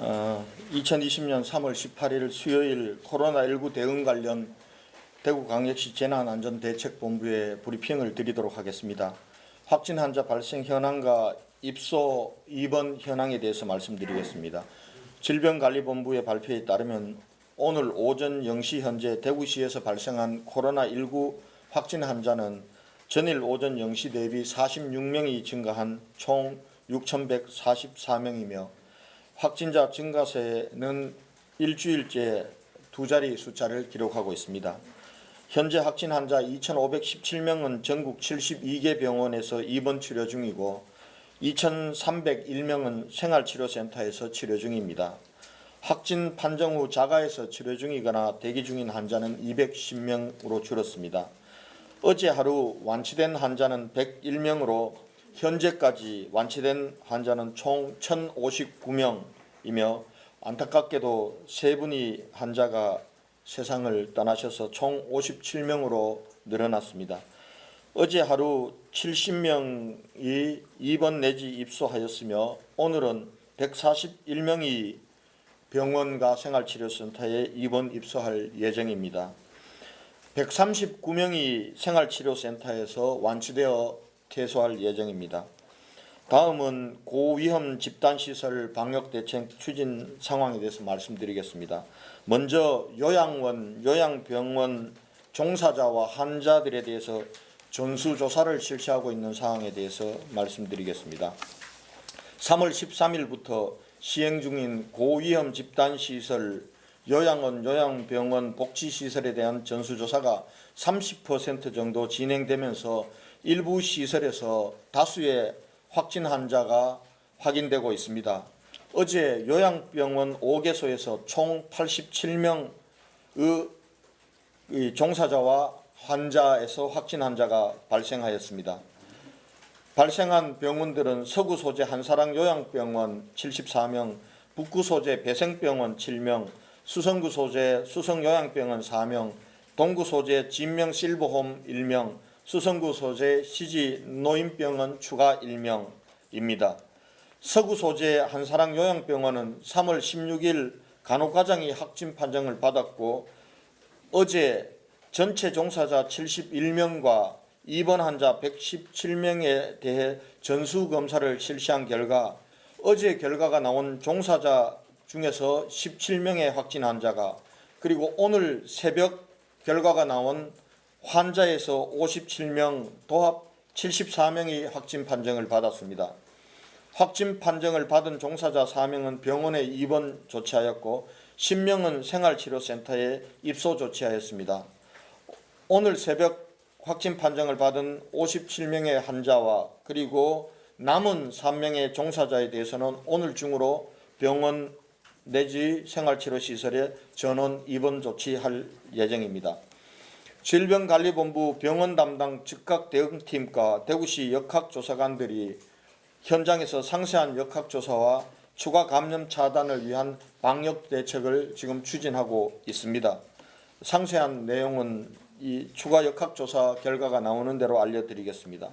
2020년 3월 18일 수요일 코로나19 대응 관련 대구광역시 재난안전대책본부의 브리핑을 드리도록 하겠습니다. 확진 환자 발생 현황과 입소 입원 현황에 대해서 말씀드리겠습니다. 질병관리본부의 발표에 따르면 오늘 오전 0시 현재 대구시에서 발생한 코로나19 확진 환자는 전일 오전 0시 대비 46명이 증가한 총 6,144명이며 확진자 증가세는 일주일째 두 자리 숫자를 기록하고 있습니다. 현재 확진 환자 2,517명은 전국 72개 병원에서 입원 치료 중이고 2,301명은 생활치료센터에서 치료 중입니다. 확진 판정 후 자가에서 치료 중이거나 대기 중인 환자는 210명으로 줄었습니다. 어제 하루 완치된 환자는 101명으로 현재까지 완치된 환자는 총 1,059명이며 안타깝게도 세 분이 환자가 세상을 떠나셔서 총 57명으로 늘어났습니다. 어제 하루 70명이 입원 내지 입소하였으며 오늘은 141명이 병원과 생활치료센터에 입원 입소할 예정입니다. 139명이 생활치료센터에서 완치되어 퇴소할 예정입니다. 다음은 고위험 집단시설 방역대책 추진 상황에 대해서 말씀드리겠습니다. 먼저 요양원, 요양병원 종사자와 환자들에 대해서 전수조사를 실시하고 있는 사항에 대해서 말씀드리겠습니다. 3월 13일부터 시행 중인 고위험 집단시설, 요양원, 요양병원, 복지시설에 대한 전수조사가 30% 정도 진행되면서 일부 시설에서 다수의 확진 환자가 확인되고 있습니다. 어제 요양병원 5개소에서 총 87명의 종사자와 환자에서 확진 환자가 발생하였습니다. 발생한 병원들은 서구 소재 한사랑 요양병원 74명, 북구 소재 배생병원 7명, 수성구 소재 수성요양병원 4명, 동구 소재 진명 실버홈 1명, 수성구 소재 시지 노인병원 추가 1명입니다. 서구 소재 한사랑 요양병원은 3월 16일 간호과장이 확진 판정을 받았고 어제 전체 종사자 71명과 입원 환자 117명에 대해 전수검사를 실시한 결과 어제 결과가 나온 종사자 중에서 17명의 확진 환자가 그리고 오늘 새벽 결과가 나온 환자에서 57명 도합 74명이 확진 판정을 받았습니다. 확진 판정을 받은 종사자 4명은 병원에 입원 조치하였고 10명은 생활치료센터에 입소 조치하였습니다. 오늘 새벽 확진 판정을 받은 57명의 환자와 그리고 남은 3명의 종사자에 대해서는 오늘 중으로 병원 내지 생활치료시설에 전원 입원 조치할 예정입니다. 질병관리본부 병원 담당 즉각대응팀과 대구시 역학조사관들이 현장에서 상세한 역학조사와 추가 감염 차단을 위한 방역대책을 지금 추진하고 있습니다. 상세한 내용은 이 추가 역학조사 결과가 나오는 대로 알려드리겠습니다.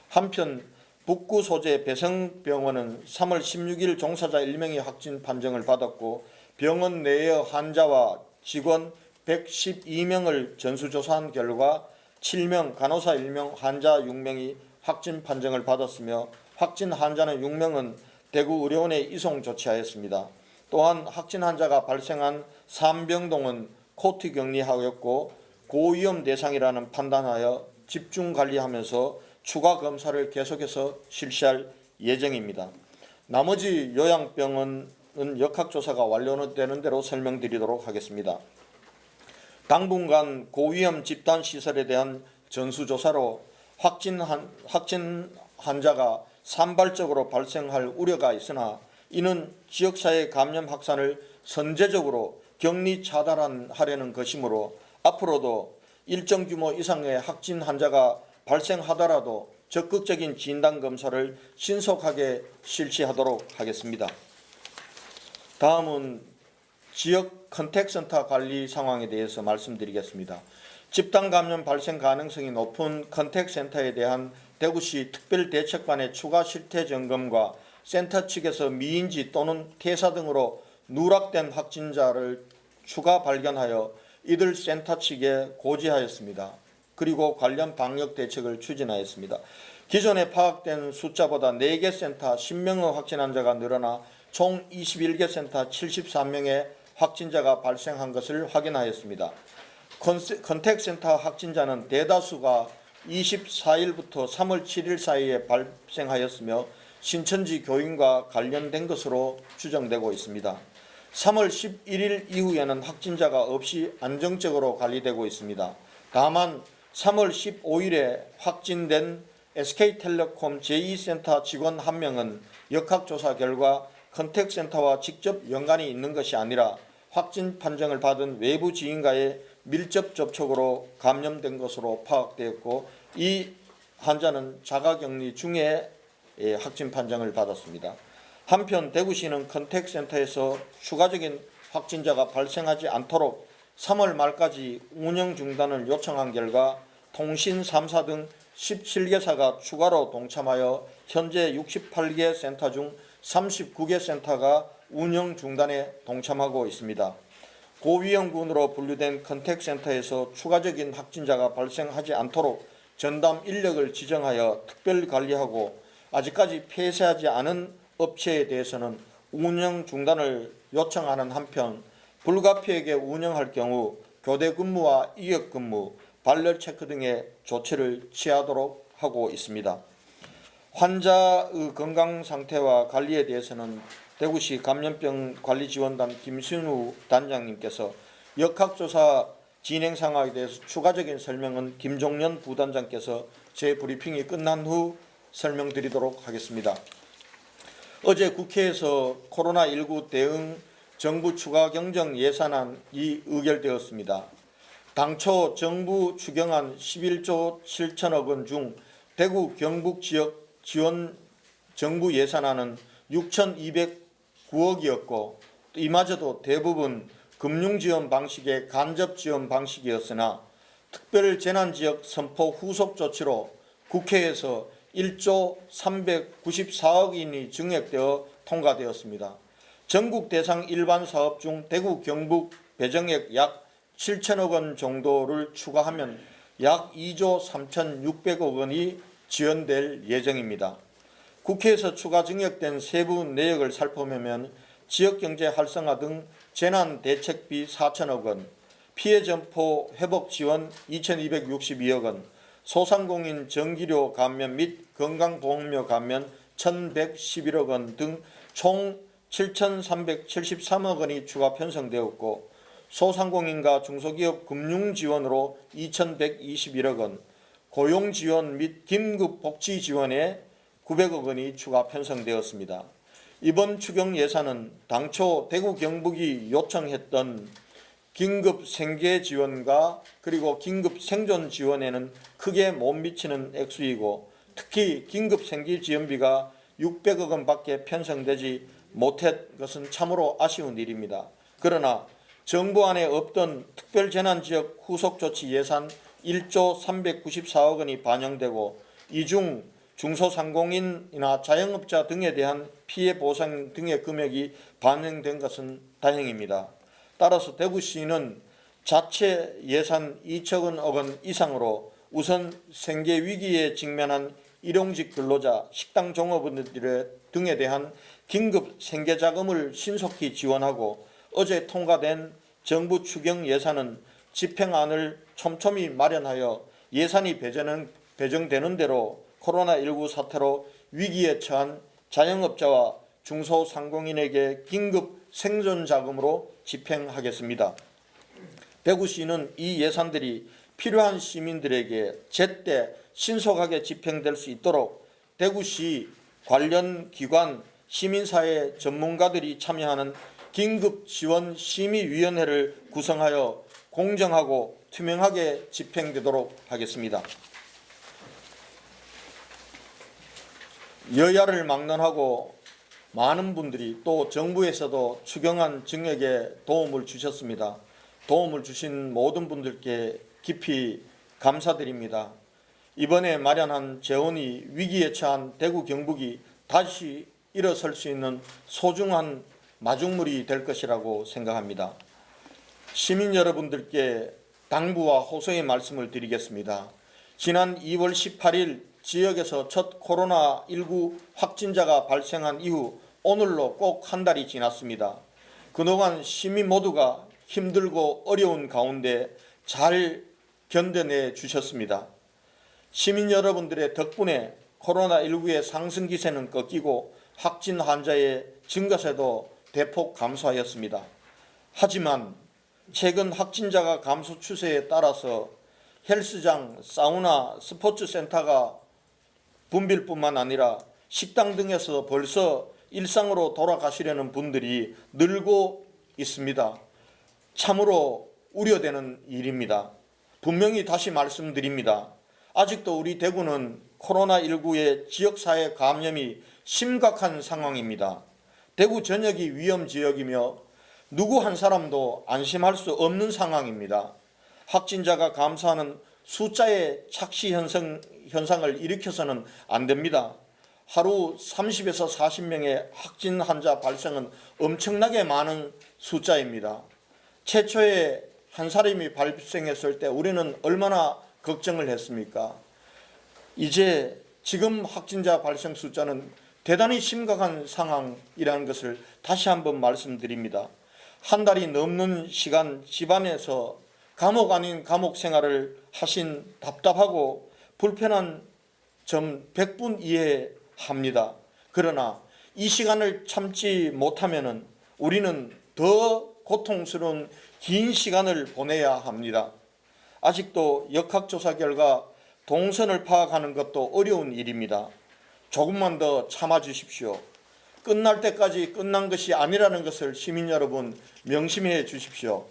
한편 북구 소재 배성병원은 3월 16일 종사자 1명이 확진 판정을 받았고 병원 내의 환자와 직원 112명을 전수조사한 결과 7명, 간호사 1명, 환자 6명이 확진 판정을 받았으며 확진 환자는 6명은 대구의료원에 이송 조치하였습니다. 또한 확진 환자가 발생한 삼병동은 코트 격리하였고 고위험 대상이라는 판단하여 집중 관리하면서 추가 검사를 계속해서 실시할 예정입니다. 나머지 요양병원은 역학조사가 완료되는 대로 설명드리도록 하겠습니다. 당분간 고위험 집단시설에 대한 전수조사로 확진 환자가 산발적으로 발생할 우려가 있으나 이는 지역사회 감염 확산을 선제적으로 격리 차단하려는 것이므로 앞으로도 일정 규모 이상의 확진 환자가 발생하더라도 적극적인 진단검사를 신속하게 실시하도록 하겠습니다. 다음은 지역 컨택센터 관리 상황에 대해서 말씀드리겠습니다. 집단 감염 발생 가능성이 높은 컨택센터에 대한 대구시 특별대책반의 추가 실태 점검과 센터 측에서 미인지 또는 퇴사 등으로 누락된 확진자를 추가 발견하여 이들 센터 측에 고지하였습니다. 그리고 관련 방역 대책을 추진하였습니다. 기존에 파악된 숫자보다 4개 센터 10명의 확진 환자가 늘어나 총 21개 센터 73명의 확진자가 발생한 것을 확인하였습니다. 컨택센터 확진자는 대다수가 24일부터 3월 7일 사이에 발생하였으며 신천지 교인과 관련된 것으로 추정되고 있습니다. 3월 11일 이후에는 확진자가 없이 안정적으로 관리되고 있습니다. 다만 3월 15일에 확진된 SK텔레콤 제2센터 직원 1명은 역학조사 결과 컨택센터와 직접 연관이 있는 것이 아니라 확진 판정을 받은 외부 지인과의 밀접 접촉으로 감염된 것으로 파악되었고, 이 환자는 자가격리 중에 확진 판정을 받았습니다. 한편 대구시는 컨택센터에서 추가적인 확진자가 발생하지 않도록 3월 말까지 운영 중단을 요청한 결과 통신 3사 등 17개사가 추가로 동참하여 현재 68개 센터 중 39개 센터가 운영 중단에 동참하고 있습니다. 고위험군으로 분류된 컨택센터에서 추가적인 확진자가 발생하지 않도록 전담 인력을 지정하여 특별 관리하고, 아직까지 폐쇄하지 않은 업체에 대해서는 운영 중단을 요청하는 한편, 불가피하게 운영할 경우 교대 근무와 이격 근무, 발열 체크 등의 조치를 취하도록 하고 있습니다. 환자의 건강 상태와 관리에 대해서는 대구시 감염병관리지원단 김신우 단장님께서 역학조사 진행 상황에 대해서 추가적인 설명은 김종년 부단장께서 제 브리핑이 끝난 후 설명드리도록 하겠습니다. 어제 국회에서 코로나19 대응 정부 추가 경정 예산안이 의결되었습니다. 당초 정부 추경안 11조 7천억 원 중 대구 경북 지역 지원 정부 예산안은 6,209억이었고 이마저도 대부분 금융지원 방식의 간접지원 방식이었으나 특별재난지역 선포 후속 조치로 국회에서 1조 394억 원이 증액되어 통과되었습니다. 전국 대상 일반 사업 중 대구 경북 배정액 약 7천억 원 정도를 추가하면 약 2조 3,600억 원이 지원될 예정입니다. 국회에서 추가 증액된 세부 내역을 살펴보면 지역경제 활성화 등 재난대책비 4천억 원, 피해점포 회복 지원 2,262억 원, 소상공인 전기료 감면 및 건강보험료 감면 1,111억 원 등 총 7,373억 원이 추가 편성되었고, 소상공인과 중소기업 금융지원으로 2,121억 원, 고용지원 및 긴급복지지원에 900억 원이 추가 편성되었습니다. 이번 추경 예산은 당초 대구 경북이 요청했던 긴급 생계 지원과 그리고 긴급 생존 지원에는 크게 못 미치는 액수이고, 특히 긴급 생계 지원비가 600억 원밖에 편성되지 못한 것은 참으로 아쉬운 일입니다. 그러나 정부 안에 없던 특별재난지역 후속조치 예산 1조 394억 원이 반영되고, 이 중 중소상공인이나 자영업자 등에 대한 피해 보상 등의 금액이 반영된 것은 다행입니다. 따라서 대구시는 자체 예산 2천억 원 이상으로 우선 생계 위기에 직면한 일용직 근로자, 식당 종업원들 등에 대한 긴급 생계자금을 신속히 지원하고, 어제 통과된 정부 추경 예산은 집행안을 촘촘히 마련하여 예산이 배정되는 대로 코로나19 사태로 위기에 처한 자영업자와 중소상공인에게 긴급 생존자금으로 집행하겠습니다. 대구시는 이 예산들이 필요한 시민들에게 제때 신속하게 집행될 수 있도록 대구시 관련 기관, 시민사회 전문가들이 참여하는 긴급지원심의위원회를 구성하여 공정하고 투명하게 집행되도록 하겠습니다. 여야를 막론하고 많은 분들이 또 정부에서도 추경안 증액에 도움을 주셨습니다. 도움을 주신 모든 분들께 깊이 감사드립니다. 이번에 마련한 재원이 위기에 처한 대구 경북이 다시 일어설 수 있는 소중한 마중물이 될 것이라고 생각합니다. 시민 여러분들께 당부와 호소의 말씀을 드리겠습니다. 지난 2월 18일 지역에서 첫 코로나19 확진자가 발생한 이후 오늘로 꼭 한 달이 지났습니다. 그동안 시민 모두가 힘들고 어려운 가운데 잘 견뎌내 주셨습니다. 시민 여러분들의 덕분에 코로나19의 상승 기세는 꺾이고 확진 환자의 증가세도 대폭 감소하였습니다. 하지만 최근 확진자가 감소 추세에 따라서 헬스장, 사우나, 스포츠센터가 붐빌 뿐만 아니라 식당 등에서 벌써 일상으로 돌아가시려는 분들이 늘고 있습니다. 참으로 우려되는 일입니다. 분명히 다시 말씀드립니다. 아직도 우리 대구는 코로나19의 지역사회 감염이 심각한 상황입니다. 대구 전역이 위험지역이며 누구 한 사람도 안심할 수 없는 상황입니다. 확진자가 감소하는 숫자의 착시 현상을 일으켜서는 안 됩니다. 하루 30에서 40명의 확진 환자 발생은 엄청나게 많은 숫자입니다. 최초에 한 사람이 발생했을 때 우리는 얼마나 걱정을 했습니까? 이제 지금 확진자 발생 숫자는 대단히 심각한 상황이라는 것을 다시 한번 말씀드립니다. 한 달이 넘는 시간 집안에서 감옥 아닌 감옥 생활을 하신 답답하고 불편한 점 100분 이해합니다. 그러나 이 시간을 참지 못하면 우리는 더 고통스러운 긴 시간을 보내야 합니다. 아직도 역학조사 결과 동선을 파악하는 것도 어려운 일입니다. 조금만 더 참아주십시오. 끝날 때까지 끝난 것이 아니라는 것을 시민 여러분 명심해 주십시오.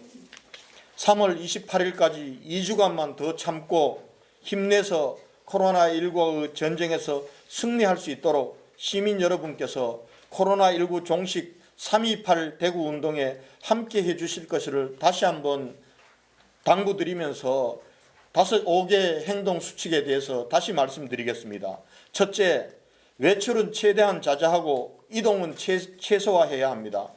3월 28일까지 2주간만 더 참고 힘내서 코로나19의 전쟁에서 승리할 수 있도록 시민 여러분께서 코로나19 종식 3.28 대구 운동에 함께 해주실 것을 다시 한번 당부드리면서 5개 행동 수칙에 대해서 다시 말씀드리겠습니다. 첫째, 외출은 최대한 자제하고 이동은 최소화해야 합니다.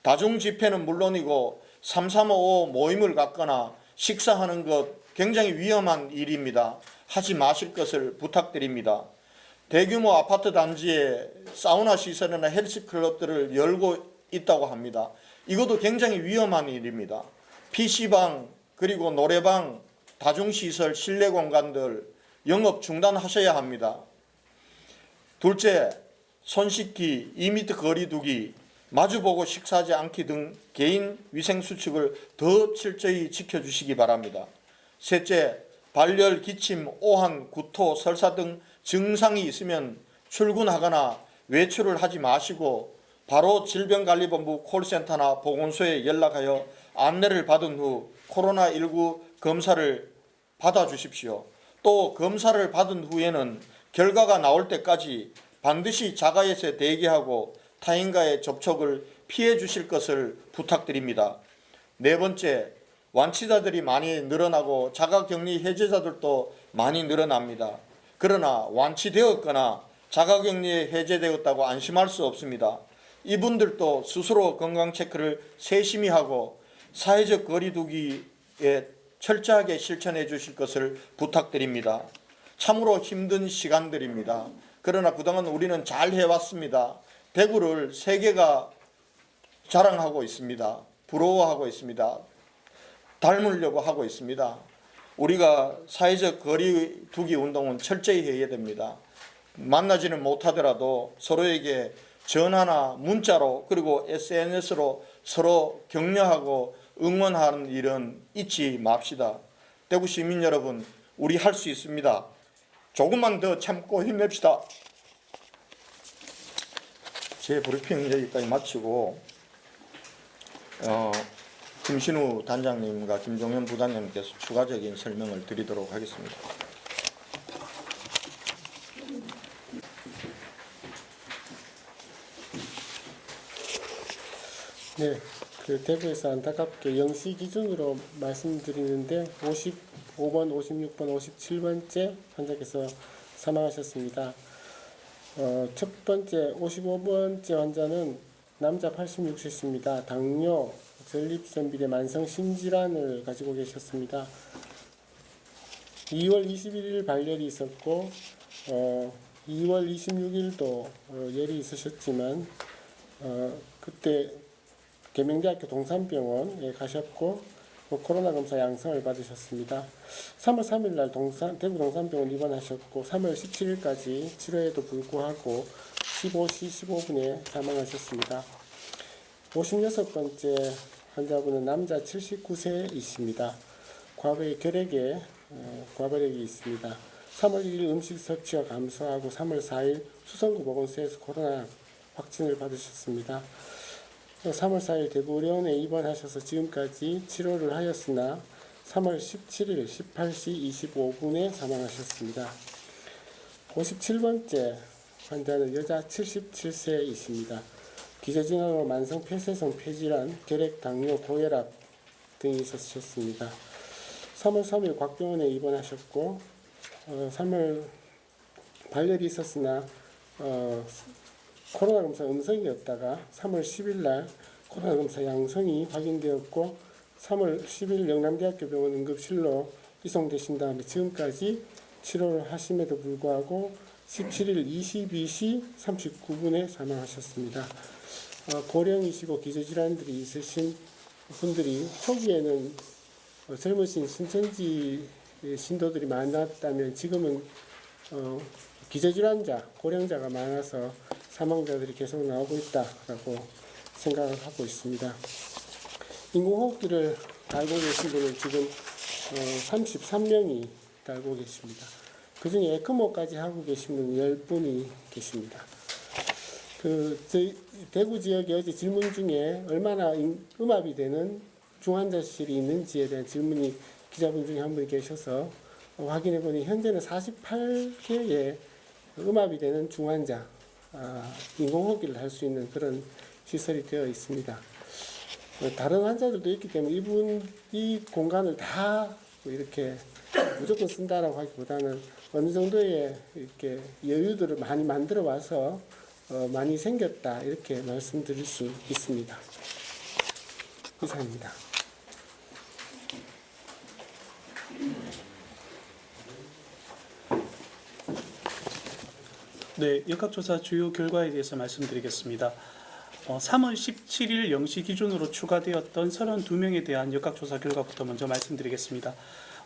다중 집회는 물론이고 3355 모임을 갖거나 식사하는 것 굉장히 위험한 일입니다. 하지 마실 것을 부탁드립니다. 대규모 아파트 단지에 사우나 시설이나 헬스클럽들을 열고 있다고 합니다. 이것도 굉장히 위험한 일입니다. PC방 그리고 노래방, 다중시설, 실내 공간들 영업 중단하셔야 합니다. 둘째, 손 씻기, 2m 거리 두기, 마주보고 식사하지 않기 등 개인 위생 수칙을 더 철저히 지켜주시기 바랍니다. 셋째, 발열, 기침, 오한, 구토, 설사 등 증상이 있으면 출근하거나 외출을 하지 마시고 바로 질병관리본부 콜센터나 보건소에 연락하여 안내를 받은 후 코로나19 검사를 받아주십시오. 또 검사를 받은 후에는 결과가 나올 때까지 반드시 자가에서 대기하고 타인과의 접촉을 피해 주실 것을 부탁드립니다. 네 번째, 완치자들이 많이 늘어나고 자가격리 해제자들도 많이 늘어납니다. 그러나 완치되었거나 자가격리에 해제되었다고 안심할 수 없습니다. 이분들도 스스로 건강체크를 세심히 하고 사회적 거리두기에 철저하게 실천해 주실 것을 부탁드립니다. 참으로 힘든 시간들입니다. 그러나 그동안 우리는 잘 해왔습니다. 대구를 세계가 자랑하고 있습니다. 부러워하고 있습니다. 닮으려고 하고 있습니다. 우리가 사회적 거리두기 운동은 철저히 해야 됩니다. 만나지는 못하더라도 서로에게 전화나 문자로 그리고 SNS로 서로 격려하고 응원하는 일은 잊지 맙시다. 대구 시민 여러분, 우리 할 수 있습니다. 조금만 더 참고 힘냅시다. 제 브리핑 여기까지 마치고 김신우 단장님과 김종현 부단장님께서 추가적인 설명을 드리도록 하겠습니다. 네, 대구에서 안타깝게 0시 기준으로 말씀드리는데 55번, 56번, 57번째 환자께서 사망하셨습니다. 첫 번째 55번째 환자는 남자 86세입니다. 당뇨, 전립선 비대 만성 신질환을 가지고 계셨습니다. 2월 21일 발열이 있었고 2월 26일도 열이 있으셨지만 그때 계명대학교 동산병원에 가셨고 코로나 검사 양성을 받으셨습니다. 3월 3일 날 대구 동산병원 입원하셨고 3월 17일까지 치료에도 불구하고 15시 15분에 사망하셨습니다. 56번째 환자분은 남자 79세이십니다. 과거에 결핵에 과발력이 있습니다. 3월 1일 음식 섭취가 감소하고 3월 4일 수성구 보건소에서 코로나 확진을 받으셨습니다. 3월 4일 대구의료원에 입원하셔서 지금까지 치료를 하였으나 3월 17일 18시 25분에 사망하셨습니다. 57번째 환자는 여자 77세이십니다. 기저질환으로 만성 폐쇄성 폐질환, 결핵, 당뇨, 고혈압 등이 있으셨습니다. 3월 3일 곽병원에 입원하셨고 3월 발열이 있었으나 코로나 검사 음성이었다가 3월 10일 날 코로나 검사 양성이 확인되었고 3월 10일 영남대학교 병원 응급실로 이송되신 다음에 지금까지 치료를 하심에도 불구하고 17일 22시 39분에 사망하셨습니다. 고령이시고 기저질환들이 있으신 분들이 초기에는 젊으신 신천지 신도들이 많았다면 지금은 기저질환자, 고령자가 많아서 사망자들이 계속 나오고 있다라고 생각을 하고 있습니다. 인공호흡기를 달고 계신 분은 지금 33명이 달고 계십니다. 그 중에 에크모까지 하고 계신 분은 10분이 계십니다. 저희 대구 지역에 어제 질문 중에 얼마나 음압이 되는 중환자실이 있는지에 대한 질문이 기자분 중에 한 분이 계셔서 확인해 보니 현재는 48개의 음압이 되는 중환자, 인공호흡기를 할 수 있는 그런 시설이 되어 있습니다. 다른 환자들도 있기 때문에 이 공간을 다 이렇게 무조건 쓴다라고 하기보다는 어느 정도의 이렇게 여유들을 많이 만들어 와서 많이 생겼다 이렇게 말씀드릴 수 있습니다. 이상입니다. 네, 역학조사 주요 결과에 대해서 말씀드리겠습니다. 3월 17일 0시 기준으로 추가되었던 32명에 대한 역학조사 결과부터 먼저 말씀드리겠습니다.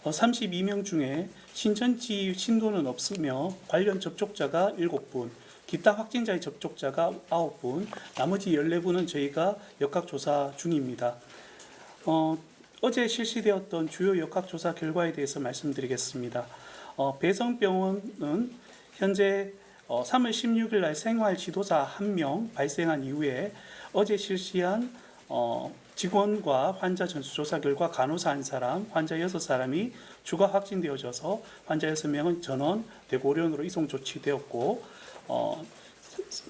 32명 중에 신천지 신도는 없으며 관련 접촉자가 7분, 기타 확진자의 접촉자가 9분, 나머지 14분은 저희가 역학조사 중입니다. 어제 실시되었던 주요 역학조사 결과에 대해서 말씀드리겠습니다. 배성병원은 현재 3월 16일 날 생활 지도자 1명 발생한 이후에 어제 실시한 직원과 환자 전수조사 결과 간호사 1사람, 환자 6사람이 추가 확진되어져서 환자 6명은 전원 대구의료원으로 이송 조치되었고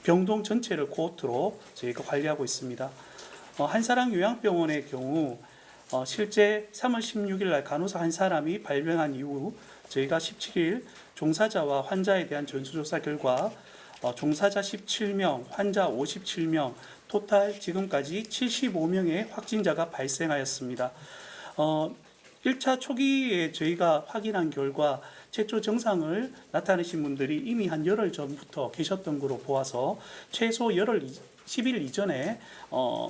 병동 전체를 코호트로 저희가 관리하고 있습니다. 한사랑 요양병원의 경우 실제 3월 16일 날 간호사 1사람이 발병한 이후 저희가 17일 종사자와 환자에 대한 전수조사 결과 종사자 17명, 환자 57명, 토탈 지금까지 75명의 확진자가 발생하였습니다. 1차 초기에 저희가 확인한 결과 최초 증상을 나타내신 분들이 이미 한 열흘 전부터 계셨던 것으로 보아서 최소 열흘 10일 이전에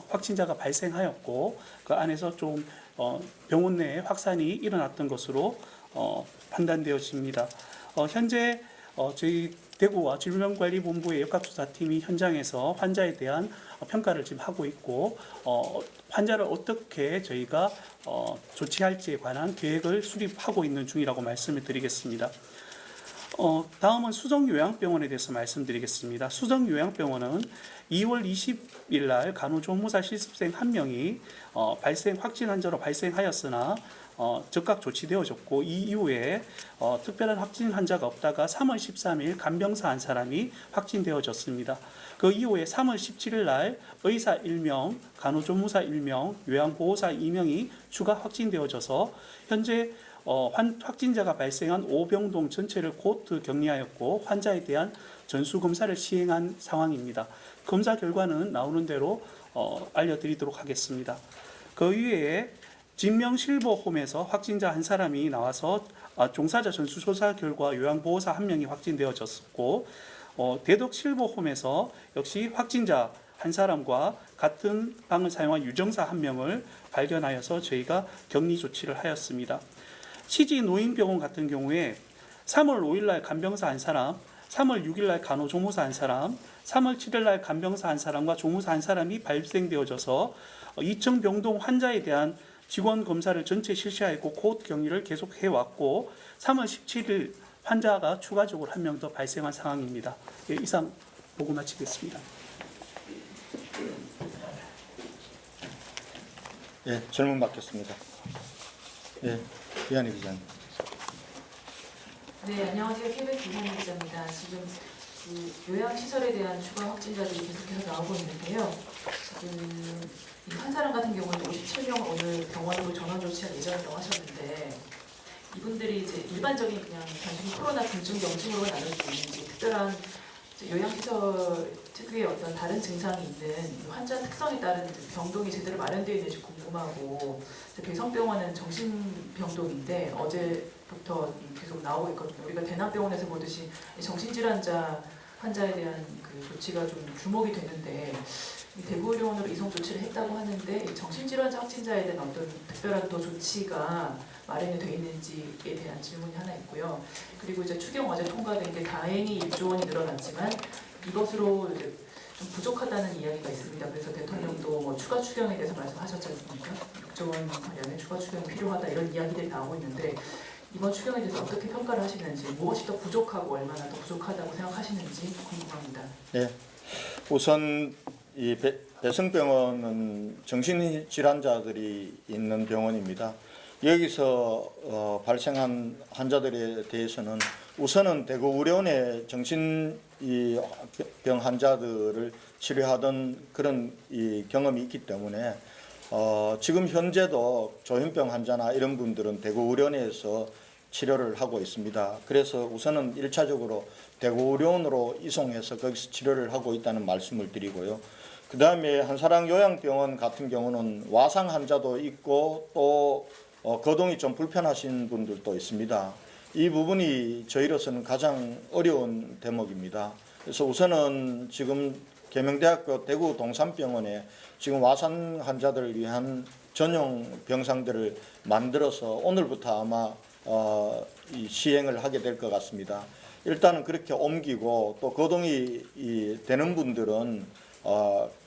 확진자가 발생하였고 그 안에서 좀 병원 내에 확산이 일어났던 것으로 판단되어집니다. 현재 저희 대구와 질병관리본부의 역학조사팀이 현장에서 환자에 대한 평가를 지금 하고 있고 환자를 어떻게 저희가 조치할지에 관한 계획을 수립하고 있는 중이라고 말씀을 드리겠습니다. 다음은 수정요양병원에 대해서 말씀드리겠습니다. 수정요양병원은 2월 20일 날 간호조무사 실습생 1명이 확진 환자로 발생하였으나 즉각 조치되어졌고 이 이후에 특별한 확진 환자가 없다가 3월 13일 간병사 1사람이 확진되어졌습니다. 그 이후에 3월 17일 날 의사 1명, 간호조무사 1명, 요양보호사 2명이 추가 확진되어져서 현재 확진자가 발생한 5병동 전체를 코호트 격리하였고 환자에 대한 전수 검사를 시행한 상황입니다. 검사 결과는 나오는 대로 알려드리도록 하겠습니다. 그 이외에 진명실버홈에서 확진자 한 사람이 나와서 종사자 전수조사 결과 요양보호사 한 명이 확진되어졌고, 대덕실버홈에서 역시 확진자 한 사람과 같은 방을 사용한 유정사 한 명을 발견하여서 저희가 격리 조치를 하였습니다. 시지 노인병원 같은 경우에 3월 5일 날 간병사 한 사람, 3월 6일 날 간호조무사 한 사람, 3월 7일 날 간병사 한 사람과 조무사 한 사람이 발생되어져서 이청병동 환자에 대한 직원 검사를 전체 실시하였고 코호트 격리를 계속 해왔고 3월 17일 환자가 추가적으로 한 명 더 발생한 상황입니다. 예, 이상 보고 마치겠습니다. 예, 질문 받겠습니다. 예, 이한희 기자님. 네, 안녕하세요. KBS 이한희 기자입니다. 지금 그 요양시설에 대한 추가 확진자들이 계속해서 나오고 있는데요. 지금 이 한 사람 같은 경우는 57명을 오늘 병원으로 전원 조치할 예정이라고 하셨는데 이분들이 이제 일반적인 그냥 단순히 코로나 중증 병증으로 나눌 수 있는지 특별한 요양시설 특유의 어떤 다른 증상이 있는 환자 특성에 따른 병동이 제대로 마련되어 있는지 궁금하고 배성병원은 정신병동인데 어제부터 계속 나오고 있거든요. 우리가 대남병원에서 보듯이 정신질환자 환자에 대한 그 조치가 좀 주목이 되는데 대구의료원으로 이송 조치를 했다고 하는데 정신질환자 확진자에 대한 어떤 특별한 또 조치가 마련이 되어 있는지에 대한 질문이 하나 있고요. 그리고 이제 추경 어제 통과된 게 다행히 1조 원이 늘어났지만 이것으로 이제 좀 부족하다는 이야기가 있습니다. 그래서 대통령도 뭐 추가 추경에 대해서 말씀하셨지 않습니까? 6조 원 가량의 추가 추경이 필요하다 이런 이야기들이 나오고 있는데 이번 추경에 대해서 어떻게 평가를 하시는지 무엇이 더 부족하고 얼마나 더 부족하다고 생각하시는지 궁금합니다. 네, 우선 이 배성병원은 정신질환자들이 있는 병원입니다. 여기서 발생한 환자들에 대해서는 우선은 대구의료원에 정신병 환자들을 치료하던 그런 이 경험이 있기 때문에 지금 현재도 조현병 환자나 이런 분들은 대구의료원에서 치료를 하고 있습니다. 그래서 우선은 1차적으로 대구의료원으로 이송해서 거기서 치료를 하고 있다는 말씀을 드리고요. 그 다음에 한사랑 요양병원 같은 경우는 와상 환자도 있고 또 거동이 좀 불편하신 분들도 있습니다. 이 부분이 저희로서는 가장 어려운 대목입니다. 그래서 우선은 지금 계명대학교 대구 동산병원에 지금 와상 환자들을 위한 전용 병상들을 만들어서 오늘부터 아마 시행을 하게 될 것 같습니다. 일단은 그렇게 옮기고 또 거동이 되는 분들은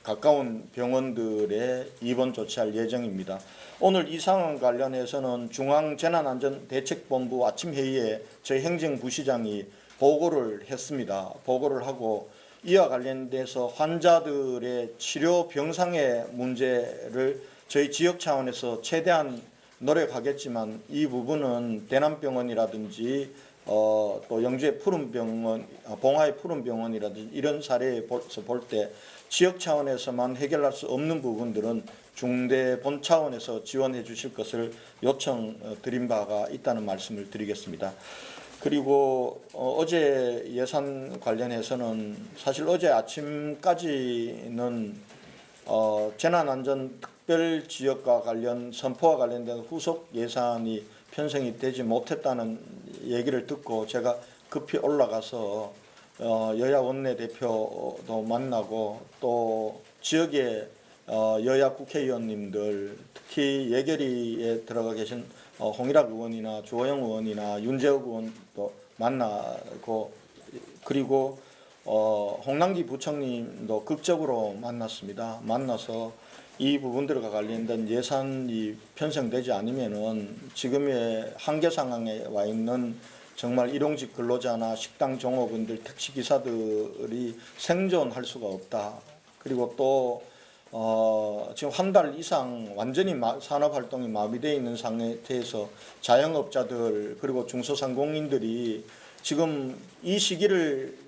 가까운 병원들에 입원 조치할 예정입니다. 오늘 이 상황 관련해서는 중앙재난안전대책본부 아침 회의에 저희 행정부시장이 보고를 했습니다. 보고를 하고 이와 관련돼서 환자들의 치료 병상의 문제를 저희 지역 차원에서 최대한 노력하겠지만 이 부분은 대남병원이라든지 또 영주의 푸른병원, 봉화의 푸른병원이라든지 이런 사례에서 볼 때 지역 차원에서만 해결할 수 없는 부분들은 중대 본 차원에서 지원해 주실 것을 요청드린 바가 있다는 말씀을 드리겠습니다. 그리고 어제 예산 관련해서는 사실 어제 아침까지는 재난안전 특별지역과 관련 선포와 관련된 후속 예산이 편성이 되지 못했다는 얘기를 듣고 제가 급히 올라가서 여야 원내대표도 만나고 또 지역의 여야 국회의원님들 특히 예결위에 들어가 계신 홍일학 의원이나 주호영 의원이나 윤재욱 의원도 만나고 그리고 홍남기 부총님도 극적으로 만났습니다. 만나서 이 부분들과 관련된 예산이 편성되지 않으면은 지금의 한계 상황에 와 있는 정말 일용직 근로자나 식당 종업원들, 택시기사들이 생존할 수가 없다. 그리고 또 지금 한 달 이상 완전히 산업활동이 마비되어 있는 상태에서 자영업자들 그리고 중소상공인들이 지금 이 시기를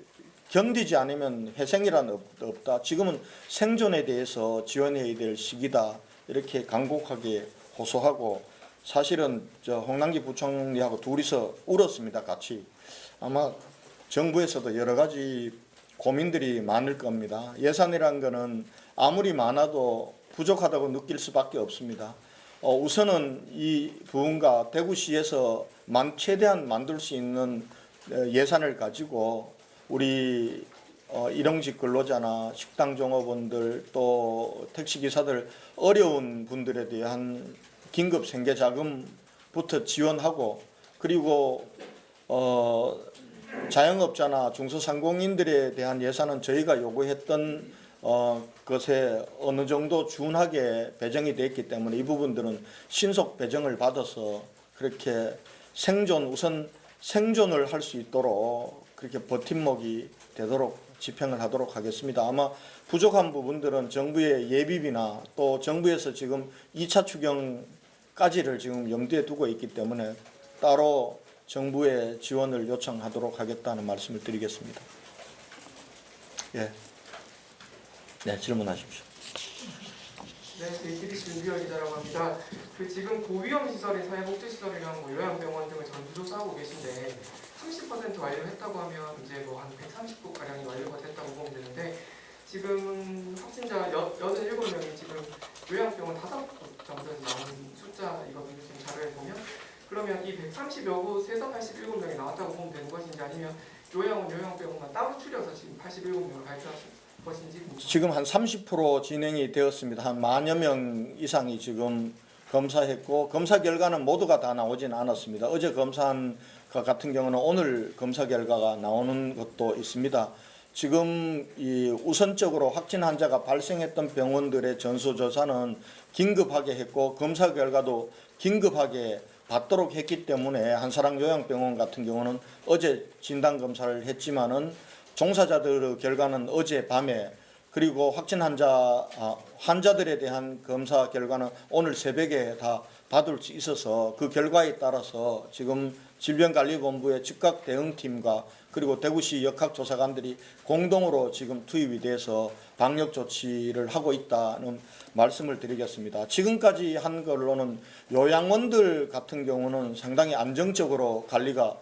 견디지 않으면 회생이란 없다. 지금은 생존에 대해서 지원해야 될 시기다. 이렇게 간곡하게 호소하고 사실은 홍남기 부총리하고 둘이서 울었습니다. 같이. 아마 정부에서도 여러 가지 고민들이 많을 겁니다. 예산이란 거는 아무리 많아도 부족하다고 느낄 수밖에 없습니다. 우선은 이 부분과 대구시에서 최대한 만들 수 있는 예산을 가지고 우리 일용직 근로자나 식당 종업원들 또 택시기사들 어려운 분들에 대한 긴급 생계자금부터 지원하고 그리고 자영업자나 중소상공인들에 대한 예산은 저희가 요구했던 것에 어느 정도 준하게 배정이 됐기 때문에 이 부분들은 신속 배정을 받아서 그렇게 우선 생존을 할 수 있도록 그렇게 버팀목이 되도록 집행을 하도록 하겠습니다. 아마 부족한 부분들은 정부의 예비비나 또 정부에서 지금 2차 추경까지를 지금 염두에 두고 있기 때문에 따로 정부의 지원을 요청하도록 하겠다는 말씀을 드리겠습니다. 예. 네, 질문하십시오. 네, JTBC 윤비열 기자라고 합니다. 지금 고위험 시설인 사회복지시설이랑 요양병원 등을 전수조사하고 계신데 30% 완료했다고 하면 이제 한 130곳 가량이 완료가 됐다고 보면 되는데 지금 확진자 87명이 지금 요양병원 5곳 정도 나온 숫자이거든요. 지금 자료에 보면 그러면 이 130여 곳에서 87명이 나왔다고 보면 되는 것인지 아니면 요양병원만 따로 추려서 지금 87명을 발표하신 것인지 지금 한 30% 진행이 되었습니다. 한 10,000여 명 이상이 지금 검사했고 검사 결과는 모두가 다 나오진 않았습니다. 어제 검사한 것 같은 경우는 오늘 검사 결과가 나오는 것도 있습니다. 지금 우선적으로 확진 환자가 발생했던 병원들의 전수조사는 긴급하게 했고 검사 결과도 긴급하게 받도록 했기 때문에 한사랑 요양병원 같은 경우는 어제 진단검사를 했지만은 종사자들의 결과는 어제 밤에 그리고 확진 환자들에 대한 검사 결과는 오늘 새벽에 다 받을 수 있어서 그 결과에 따라서 지금 질병관리본부의 즉각 대응팀과 그리고 대구시 역학조사관들이 공동으로 지금 투입이 돼서 방역 조치를 하고 있다는 말씀을 드리겠습니다. 지금까지 한 걸로는 요양원들 같은 경우는 상당히 안정적으로 관리가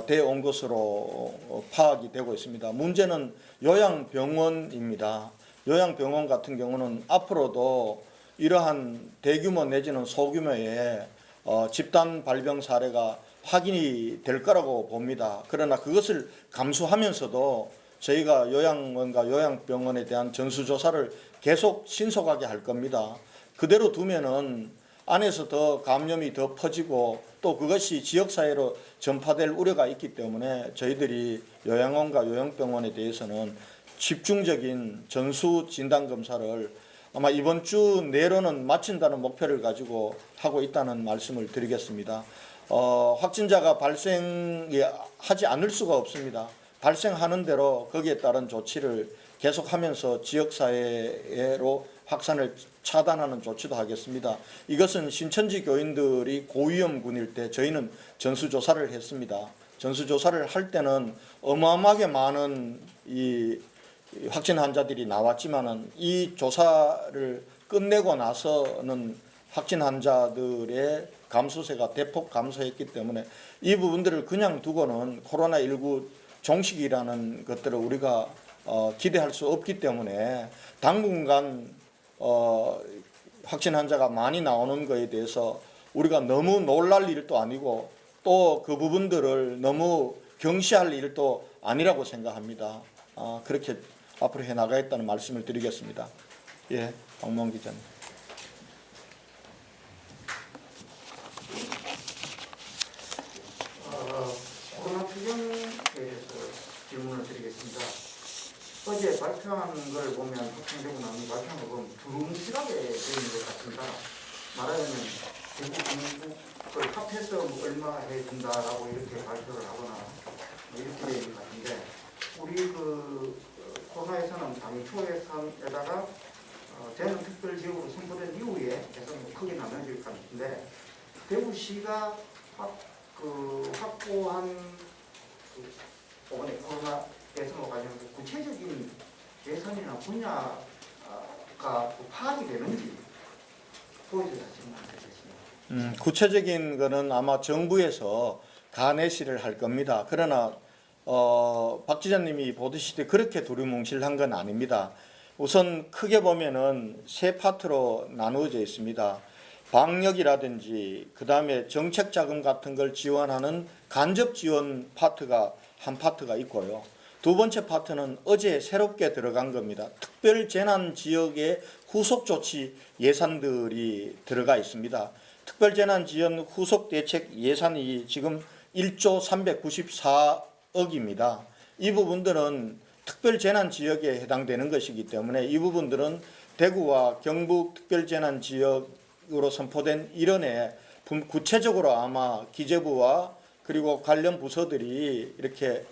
되어 온 것으로 파악이 되고 있습니다. 문제는 요양병원입니다. 요양병원 같은 경우는 앞으로도 이러한 대규모 내지는 소규모의 집단 발병 사례가 확인이 될 거라고 봅니다. 그러나 그것을 감수하면서도 저희가 요양원과 요양병원에 대한 전수조사를 계속 신속하게 할 겁니다. 그대로 두면은 안에서 더 감염이 더 퍼지고 또 그것이 지역사회로 전파될 우려가 있기 때문에 저희들이 요양원과 요양병원에 대해서는 집중적인 전수 진단검사를 아마 이번 주 내로는 마친다는 목표를 가지고 하고 있다는 말씀을 드리겠습니다. 확진자가 발생하지 않을 수가 없습니다. 발생하는 대로 거기에 따른 조치를 계속하면서 지역사회로 확산을 차단하는 조치도 하겠습니다. 이것은 신천지 교인들이 고위험군일 때 저희는 전수조사를 했습니다. 전수조사를 할 때는 어마어마하게 많은 이 확진 환자들이 나왔지만은 이 조사를 끝내고 나서는 확진 환자들의 감소세가 대폭 감소했기 때문에 이 부분들을 그냥 두고는 코로나19 종식이라는 것들을 우리가 기대할 수 없기 때문에 당분간 확진 환자가 많이 나오는 것에 대해서 우리가 너무 놀랄 일도 아니고 또 그 부분들을 너무 경시할 일도 아니라고 생각합니다. 그렇게 앞으로 해나가겠다는 말씀을 드리겠습니다. 예, 박무원 기자님. 코로나 추경에 대해서 질문을 드리겠습니다. 어제 발표한 걸 보면 확정되고 나면 발표한 걸 보면 두루뭉실하게 되어 있는 것 같습니다. 말하자면 대구 중국을 합해서 얼마 해준다라고 이렇게 발표를 하거나 이렇게 되어 있는 것 같은데 우리 코로나 예산은 당초 예산에다가 재난 특별 지역으로 선포된 이후에 예산이 크게 나눠질 것 같은데 대구시가 확보한 이번에 코로나 예산과 관련해서 구체적인 예산이나 분야가 파악이 되는지 보여줘야 질문을 드리겠습니다. 구체적인 거는 아마 정부에서 가내시를 할 겁니다. 그러나 박 기자님이 보듯이 그렇게 두리뭉실한 건 아닙니다. 우선 크게 보면은 세 파트로 나누어져 있습니다. 방역이라든지 그 다음에 정책 자금 같은 걸 지원하는 간접 지원 파트가 한 파트가 있고요. 두 번째 파트는 어제 새롭게 들어간 겁니다. 특별 재난 지역의 후속 조치 예산들이 들어가 있습니다. 특별 재난 지원 후속 대책 예산이 지금 1조 394억입니다. 이 부분들은 특별 재난 지역에 해당되는 것이기 때문에 이 부분들은 대구와 경북 특별 재난 지역으로 선포된 일원에 구체적으로 아마 기재부와 그리고 관련 부서들이 이렇게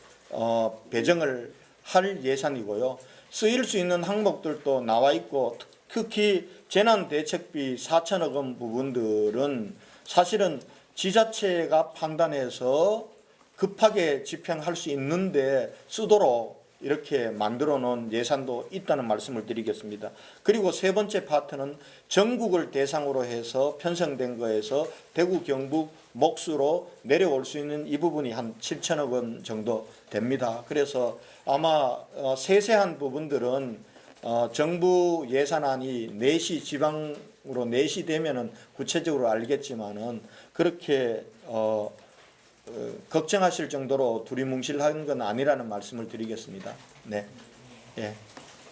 배정을 할 예산이고요. 쓰일 수 있는 항목들도 나와 있고 특히 재난대책비 4천억 원 부분들은 사실은 지자체가 판단해서 급하게 집행할 수 있는데 쓰도록 이렇게 만들어 놓은 예산도 있다는 말씀을 드리겠습니다. 그리고 세 번째 파트는 전국을 대상으로 해서 편성된 거에서 대구, 경북, 몫으로 내려올 수 있는 이 부분이 한 7천억 원 정도 됩니다. 그래서 아마 세세한 부분들은 정부 예산안이 내시 지방으로 내시되면은 구체적으로 알겠지만은 그렇게 걱정하실 정도로 두리뭉실한 건 아니라는 말씀을 드리겠습니다. 네, 예,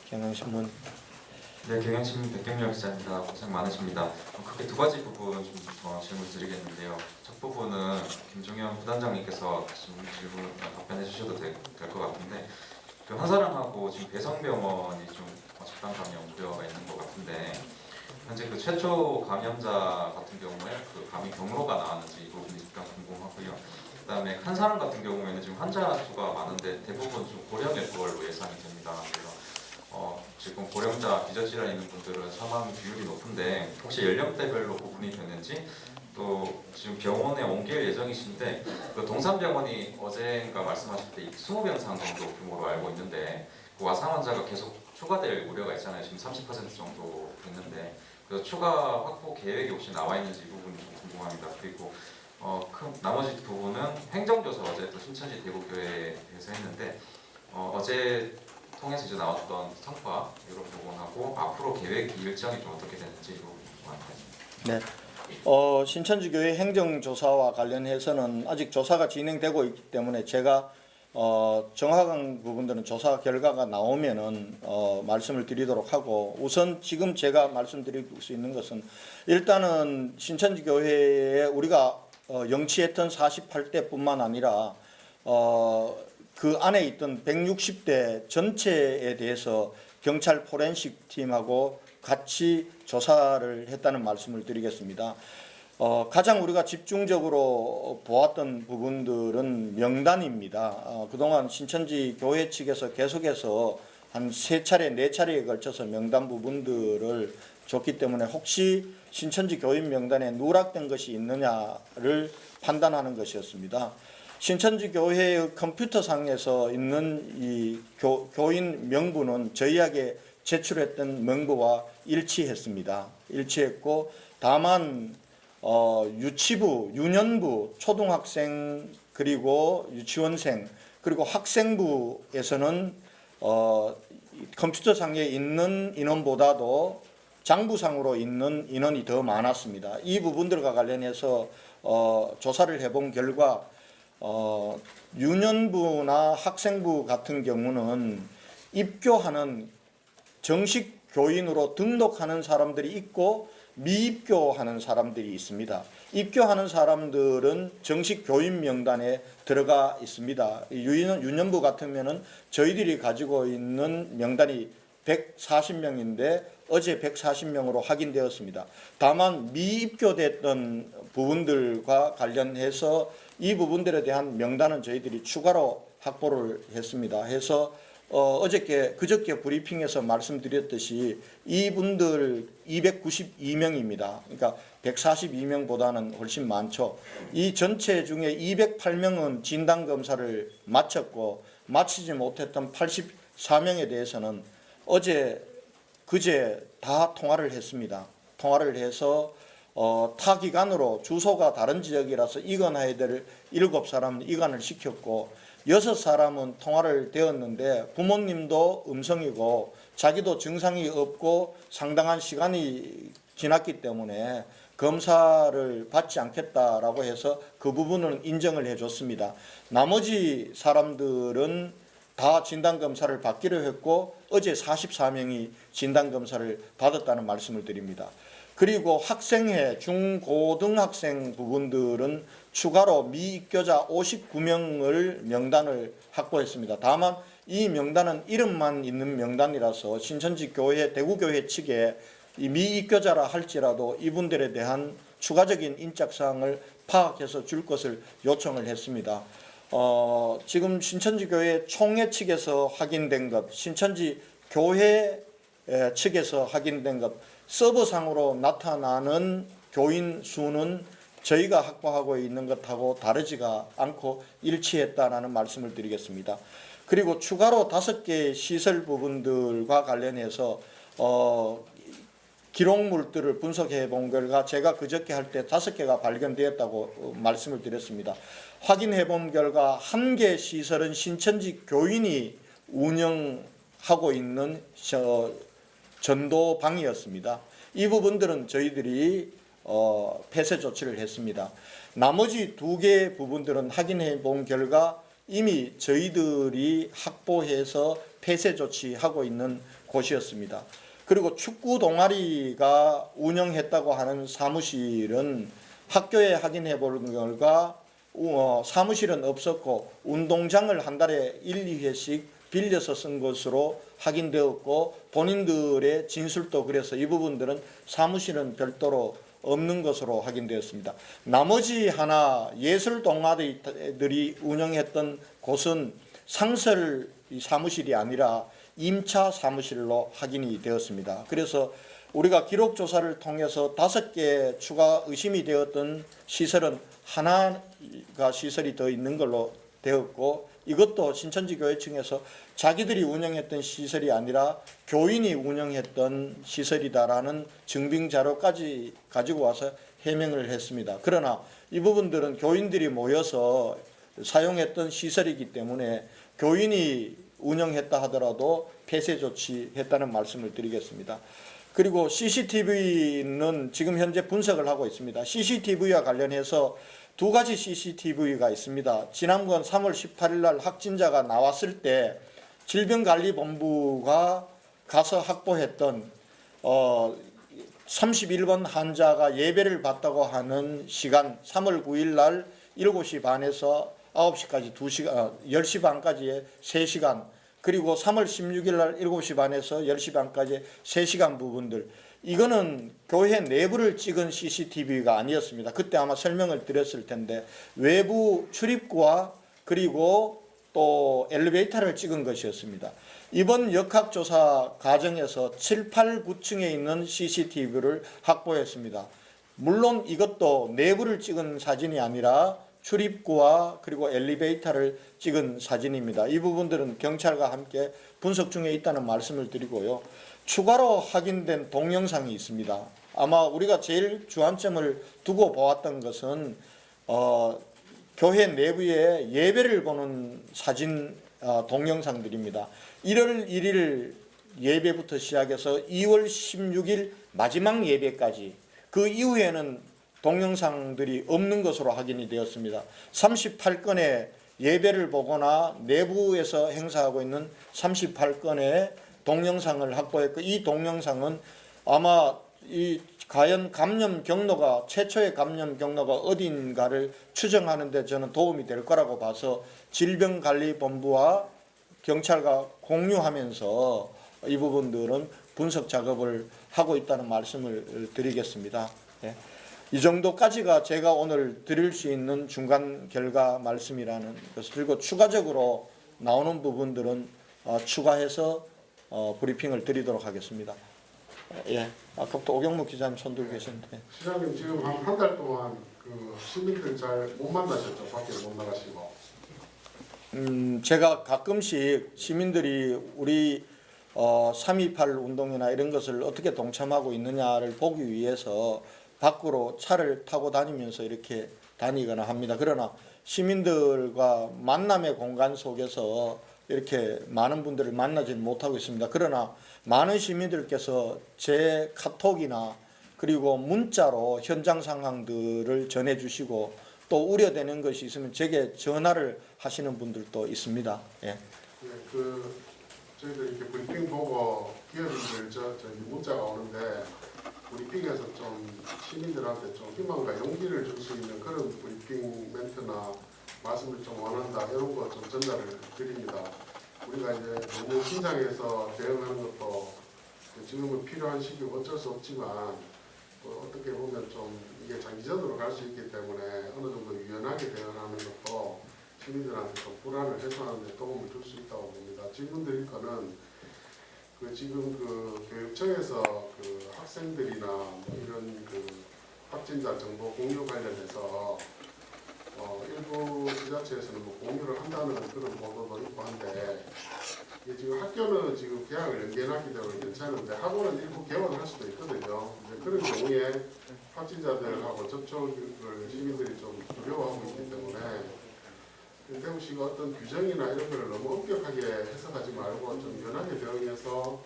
경향신문. 네, 경향신문 백경렬 기자입니다. 고생 많으십니다. 크게 두 가지 부분 좀 질문 드리겠는데요. 첫 부분은 김종현 부단장님께서 질문 답변해 주셔도 될 것 같은데, 그 한사람하고 지금 배성병원이 좀 집단 감염 우려가 있는 것 같은데, 현재 그 최초 감염자 같은 경우에 그 감염 경로가 나왔는지 이 부분이 약간 궁금하고요. 그다음에 한사람 같은 경우에는 지금 환자 수가 많은데 대부분 좀 고령일 걸로 예상이 됩니다. 그래서 지금 고령자 비저질환 있는 분들은 사망 비율이 높은데 혹시 연령대별로 구분이 됐는지, 또 지금 병원에 옮길 예정이신데 그 동산병원이 어제인가 말씀하실 때 20병상 정도 규모로 알고 있는데 그 와상 환자가 계속 추가될 우려가 있잖아요. 지금 30% 정도 됐는데 그 추가 확보 계획이 혹시 나와 있는지 이 부분이 좀 궁금합니다. 그리고 나머지 부분은 행정조사 어제 또 신천지 대구교회에서 했는데 어제 통해서 이제 나왔던 성과 이런 부분하고 앞으로 계획 일정이 좀 어떻게 되는지 이 부분이 궁금합니다. 네. 신천지 교회 행정조사와 관련해서는 아직 조사가 진행되고 있기 때문에 제가 정확한 부분들은 조사 결과가 나오면은 말씀을 드리도록 하고, 우선 지금 제가 말씀드릴 수 있는 것은 일단은 신천지 교회에 우리가 영치했던 48대뿐만 아니라 그 안에 있던 160대 전체에 대해서 경찰 포렌식 팀하고 같이 조사를 했다는 말씀을 드리겠습니다. 가장 우리가 집중적으로 보았던 부분들은 명단입니다. 그동안 신천지 교회 측에서 계속해서 한 3차례, 4차례에 걸쳐서 명단 부분들을 줬기 때문에 혹시 신천지 교인 명단에 누락된 것이 있느냐를 판단하는 것이었습니다. 신천지 교회의 컴퓨터상에서 있는 이 교인 명부는 저희에게 제출했던 명부와 일치했습니다. 일치했고, 다만 유치부, 유년부, 초등학생 그리고 유치원생 그리고 학생부에서는 컴퓨터상에 있는 인원보다도 장부상으로 있는 인원이 더 많았습니다. 이 부분들과 관련해서 조사를 해본 결과 유년부나 학생부 같은 경우는 입교하는 정식 교인으로 등록하는 사람들이 있고 미입교하는 사람들이 있습니다. 입교하는 사람들은 정식 교인 명단에 들어가 있습니다. 유년부 같으면은 저희들이 가지고 있는 명단이 140명인데 어제 140명으로 확인되었습니다. 다만 미입교됐던 부분들과 관련해서 이 부분들에 대한 명단은 저희들이 추가로 확보를 했습니다. 해서 그저께 브리핑에서 말씀드렸듯이 이분들 292명입니다. 그러니까 142명보다는 훨씬 많죠. 이 전체 중에 208명은 진단검사를 마쳤고 마치지 못했던 84명에 대해서는 그제 다 통화를 했습니다. 통화를 해서 타 기관으로 주소가 다른 지역이라서 이관해야 될 7사람은 이관을 시켰고, 6사람은 통화를 되었는데 부모님도 음성이고 자기도 증상이 없고 상당한 시간이 지났기 때문에 검사를 받지 않겠다라고 해서 그 부분은 인정을 해줬습니다. 나머지 사람들은 다 진단검사를 받기로 했고 어제 44명이 진단검사를 받았다는 말씀을 드립니다. 그리고 학생회 중고등학생 부분들은 추가로 미입교자 59명을 명단을 확보했습니다. 다만 이 명단은 이름만 있는 명단이라서 신천지 교회 대구교회 측에 이 미입교자라 할지라도 이분들에 대한 추가적인 인적사항을 파악해서 줄 것을 요청을 했습니다. 지금 신천지 교회 총회 측에서 확인된 것, 신천지 교회 측에서 확인된 것, 서버상으로 나타나는 교인 수는 저희가 확보하고 있는 것하고 다르지가 않고 일치했다라는 말씀을 드리겠습니다. 그리고 추가로 5개 시설 부분들과 관련해서 기록물들을 분석해 본 결과 제가 그저께 할 때 5개가 발견되었다고 말씀을 드렸습니다. 확인해 본 결과 1개 시설은 신천지 교인이 운영하고 있는 전도방이었습니다. 이 부분들은 저희들이 폐쇄 조치를 했습니다. 나머지 2개 부분들은 확인해 본 결과 이미 저희들이 확보해서 폐쇄 조치하고 있는 곳이었습니다. 그리고 축구 동아리가 운영했다고 하는 사무실은 학교에 확인해 본 결과 사무실은 없었고 운동장을 한 달에 1, 2회씩 빌려서 쓴 것으로 확인되었고 본인들의 진술도 그래서 이 부분들은 사무실은 별도로 없는 것으로 확인되었습니다. 나머지 하나 예술 동아리들이 운영했던 곳은 상설 사무실이 아니라 임차 사무실로 확인이 되었습니다. 그래서 우리가 기록 조사를 통해서 5개 추가 의심이 되었던 시설은 하나가 시설이 더 있는 걸로 되었고 이것도 신천지 교회층에서 자기들이 운영했던 시설이 아니라 교인이 운영했던 시설이다라는 증빙 자료까지 가지고 와서 해명을 했습니다. 그러나 이 부분들은 교인들이 모여서 사용했던 시설이기 때문에 교인이 운영했다 하더라도 폐쇄 조치했다는 말씀을 드리겠습니다. 그리고 CCTV는 지금 현재 분석을 하고 있습니다. CCTV와 관련해서 2가지 CCTV가 있습니다. 지난번 3월 18일 날 확진자가 나왔을 때 질병관리본부가 가서 확보했던 31번 환자가 예배를 받다고 하는 시간 3월 9일 날 7시 반에서 9시까지 2시간, 10시 반까지의 3시간, 그리고 3월 16일 날 7시 반에서 10시 반까지 3시간 부분들, 이거는 교회 내부를 찍은 CCTV가 아니었습니다. 그때 아마 설명을 드렸을 텐데 외부 출입구와 그리고 또 엘리베이터를 찍은 것이었습니다. 이번 역학조사 과정에서 7, 8, 9층에 있는 CCTV를 확보했습니다. 물론 이것도 내부를 찍은 사진이 아니라 출입구와 그리고 엘리베이터를 찍은 사진입니다. 이 부분들은 경찰과 함께 분석 중에 있다는 말씀을 드리고요. 추가로 확인된 동영상이 있습니다. 아마 우리가 제일 주안점을 두고 보았던 것은 교회 내부에 예배를 보는 사진 동영상들입니다. 1월 1일 예배부터 시작해서 2월 16일 마지막 예배까지 그 이후에는 동영상들이 없는 것으로 확인이 되었습니다. 38건의 예배를 보거나 내부에서 행사하고 있는 38건의 동영상을 확보했고 이 동영상은 아마 과연 감염 경로가 최초의 감염 경로가 어딘가를 추정하는 데 저는 도움이 될 거라고 봐서 질병관리본부와 경찰과 공유하면서 이 부분들은 분석 작업을 하고 있다는 말씀을 드리겠습니다. 예. 이 정도까지가 제가 오늘 드릴 수 있는 중간 결과 말씀이라는 것을 드리고 추가적으로 나오는 부분들은 추가해서 브리핑을 드리도록 하겠습니다. 예, 아까부터 오경무 기자님 손 들고 계시는데. 시장님 지금 한 달 동안 그 시민들 잘 못 만나셨죠? 밖에 못 나가시고. 제가 가끔씩 시민들이 우리 3.28 운동이나 이런 것을 어떻게 동참하고 있느냐를 보기 위해서 밖으로 차를 타고 다니면서 이렇게 다니거나 합니다. 그러나 시민들과 만남의 공간 속에서 이렇게 많은 분들을 만나지는 못하고 있습니다. 그러나 많은 시민들께서 제 카톡이나 그리고 문자로 현장 상황들을 전해주시고 또 우려되는 것이 있으면 제게 전화를 하시는 분들도 있습니다. 예. 예, 저희들 이렇게 브리핑 보고 기업인들 저희 문자가 오는데 브리핑에서 좀 시민들한테 좀 희망과 용기를 줄 수 있는 그런 브리핑 멘트나 말씀을 좀 원한다 이런 거 좀 전달을 드립니다. 우리가 이제 너무 긴장해서 대응하는 것도 지금은 필요한 시기고 어쩔 수 없지만 어떻게 보면 좀 이게 장기전으로 갈 수 있기 때문에 어느 정도 유연하게 대응하는 것도 시민들한테 좀 불안을 해소하는 데 도움을 줄 수 있다고 봅니다. 질문 드릴 거는 지금 교육청에서 학생들이나 뭐 이런 확진자 정보 공유 관련해서 일부 지자체에서는 뭐 공유를 한다는 그런 보도도 있고 한데 이게 지금 학교는 지금 개학을 연기해놨기 때문에 괜찮은데 학원은 일부 개원을 할 수도 있거든요. 그런 경우에 확진자들하고 접촉을 시민들이 좀 두려워하고 있기 때문에 대구시가 어떤 규정이나 이런 거를 너무 엄격하게 해석하지 말고 좀 유연하게 대응해서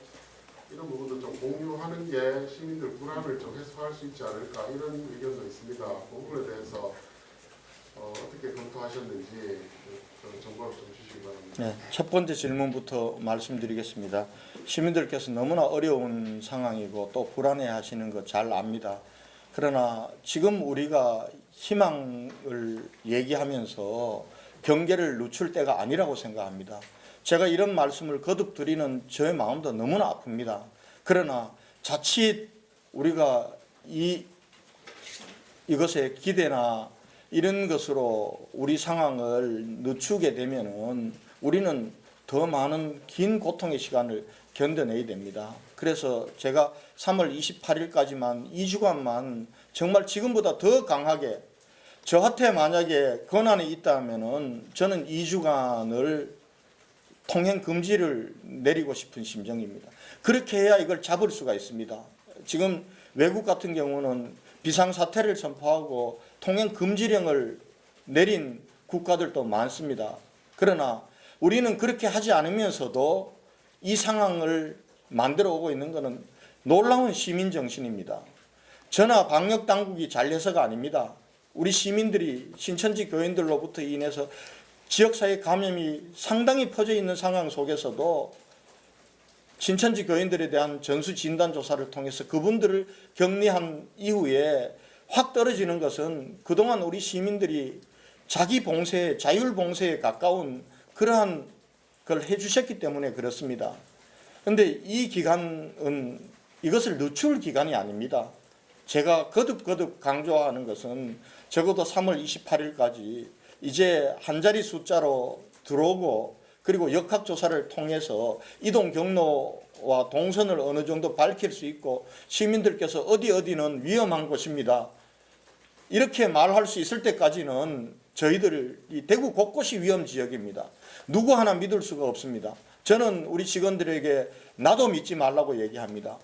이런 부분도 좀 공유하는 게 시민들 불안을 좀 해소할 수 있지 않을까 이런 의견도 있습니다. 그 부분에 대해서 어떻게 검토하셨는지 정보를 좀 주시기 바랍니다. 네, 첫 번째 질문부터 말씀드리겠습니다. 시민들께서 너무나 어려운 상황이고 또 불안해하시는 거 잘 압니다. 그러나 지금 우리가 희망을 얘기하면서 경계를 늦출 때가 아니라고 생각합니다. 제가 이런 말씀을 거듭 드리는 저의 마음도 너무나 아픕니다. 그러나 자칫 우리가 이것에 기대나 이런 것으로 우리 상황을 늦추게 되면은 우리는 더 많은 긴 고통의 시간을 견뎌내야 됩니다. 그래서 제가 3월 28일까지만 2주간만 정말 지금보다 더 강하게 저한테 만약에 권한이 있다면은 저는 2주간을 통행 금지를 내리고 싶은 심정입니다. 그렇게 해야 이걸 잡을 수가 있습니다. 지금 외국 같은 경우는 비상사태를 선포하고 통행 금지령을 내린 국가들도 많습니다. 그러나 우리는 그렇게 하지 않으면서도 이 상황을 만들어 오고 있는 것은 놀라운 시민 정신입니다. 저나 방역 당국이 잘해서가 아닙니다. 우리 시민들이 신천지 교인들로부터 인해서 지역사회 감염이 상당히 퍼져 있는 상황 속에서도 신천지 교인들에 대한 전수진단조사를 통해서 그분들을 격리한 이후에 확 떨어지는 것은 그동안 우리 시민들이 자기 봉쇄, 자율 봉쇄에 가까운 그러한 걸 해주셨기 때문에 그렇습니다. 그런데 이 기간은 이것을 늦출 기간이 아닙니다. 제가 거듭 강조하는 것은 적어도 3월 28일까지 이제 한 자리 숫자로 들어오고 그리고 역학조사를 통해서 이동 경로와 동선을 어느 정도 밝힐 수 있고 시민들께서 어디는 위험한 곳입니다. 이렇게 말할 수 있을 때까지는 저희들이 대구 곳곳이 위험 지역입니다. 누구 하나 믿을 수가 없습니다. 저는 우리 직원들에게 나도 믿지 말라고 얘기합니다.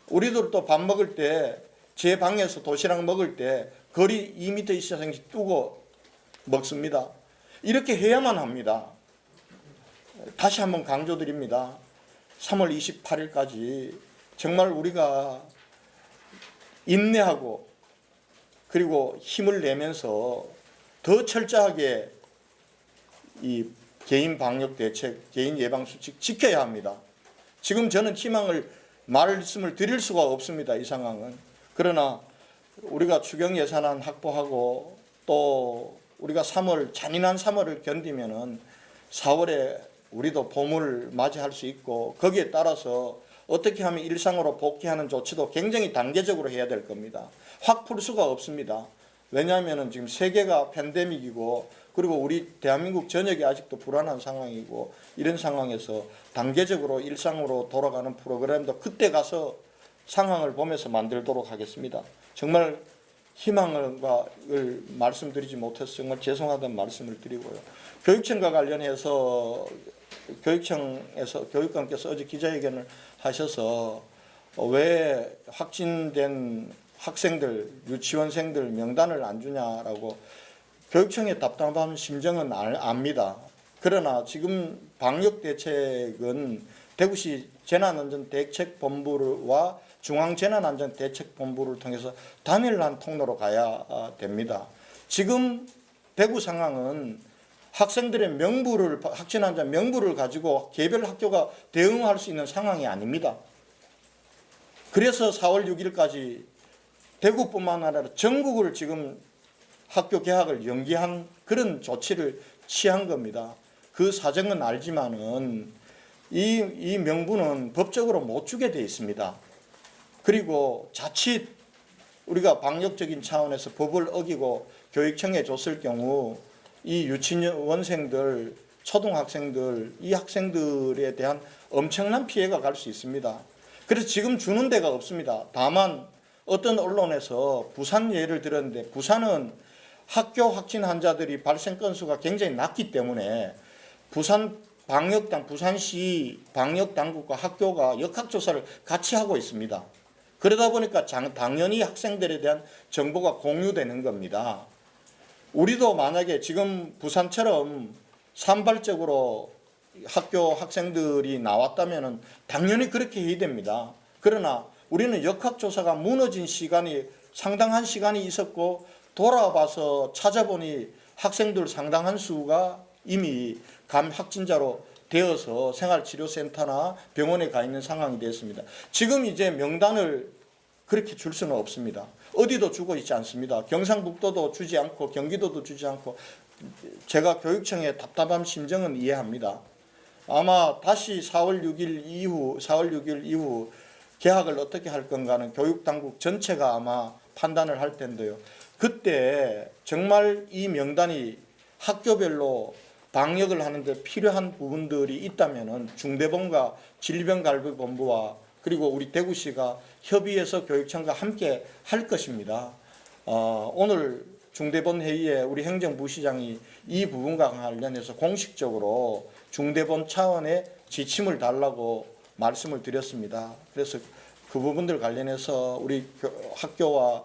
우리들도 밥 먹을 때 제 방에서 도시락 먹을 때 거리 2m 이상씩 두고 먹습니다. 이렇게 해야만 합니다. 다시 한번 강조드립니다. 3월 28일까지 정말 우리가 인내하고 그리고 힘을 내면서 더 철저하게 이 개인 방역 대책, 개인 예방 수칙 지켜야 합니다. 지금 저는 희망을 말씀을 드릴 수가 없습니다. 이 상황은. 그러나 우리가 추경 예산안 확보하고 또 우리가 잔인한 3월을 견디면은 4월에 우리도 봄을 맞이할 수 있고 거기에 따라서 어떻게 하면 일상으로 복귀하는 조치도 굉장히 단계적으로 해야 될 겁니다. 확 풀 수가 없습니다. 왜냐하면 지금 세계가 팬데믹이고 그리고 우리 대한민국 전역이 아직도 불안한 상황이고 이런 상황에서 단계적으로 일상으로 돌아가는 프로그램도 그때 가서 상황을 보면서 만들도록 하겠습니다. 정말 희망을 말씀드리지 못해서 정말 죄송하다는 말씀을 드리고요. 교육청과 관련해서 교육청에서 교육감께서 어제 기자회견을 하셔서 왜 확진된 학생들, 유치원생들 명단을 안 주냐라고 교육청의 답답한 심정은 압니다. 그러나 지금 방역 대책은 대구시 재난안전대책본부와 중앙재난안전대책본부를 통해서 단일한 통로로 가야 됩니다. 지금 대구 상황은 학생들의 명부를, 확진 환자 명부를 가지고 개별 학교가 대응할 수 있는 상황이 아닙니다. 그래서 4월 6일까지 대구뿐만 아니라 전국을 지금 학교 개학을 연기한 그런 조치를 취한 겁니다. 그 사정은 알지만은 이 명부는 법적으로 못 주게 돼 있습니다. 그리고 자칫 우리가 방역적인 차원에서 법을 어기고 교육청에 줬을 경우 이 유치원생들, 초등학생들, 이 학생들에 대한 엄청난 피해가 갈 수 있습니다. 그래서 지금 주는 데가 없습니다. 다만 어떤 언론에서 부산 예를 들었는데 부산은 학교 확진 환자들이 발생 건수가 굉장히 낮기 때문에 부산시 방역당국과 학교가 역학조사를 같이 하고 있습니다. 그러다 보니까 당연히 학생들에 대한 정보가 공유되는 겁니다. 우리도 만약에 지금 부산처럼 산발적으로 학교 학생들이 나왔다면 당연히 그렇게 해야 됩니다. 그러나 우리는 역학조사가 무너진 시간이 상당한 시간이 있었고 돌아봐서 찾아보니 학생들 상당한 수가 이미 감 확진자로 되어서 생활치료센터나 병원에 가 있는 상황이 됐습니다. 지금 이제 명단을 그렇게 줄 수는 없습니다. 어디도 주고 있지 않습니다. 경상북도도 주지 않고 경기도도 주지 않고 제가 교육청의 답답한 심정은 이해합니다. 아마 다시 4월 6일 이후 개학을 어떻게 할 건가는 교육당국 전체가 아마 판단을 할 텐데요. 그때 정말 이 명단이 학교별로 방역을 하는데 필요한 부분들이 있다면은 중대본과 질병관리본부와 그리고 우리 대구시가 협의해서 교육청과 함께 할 것입니다. 오늘 중대본 회의에 우리 행정부시장이 이 부분과 관련해서 공식적으로 중대본 차원의 지침을 달라고 말씀을 드렸습니다. 그래서 그 부분들 관련해서 우리 학교와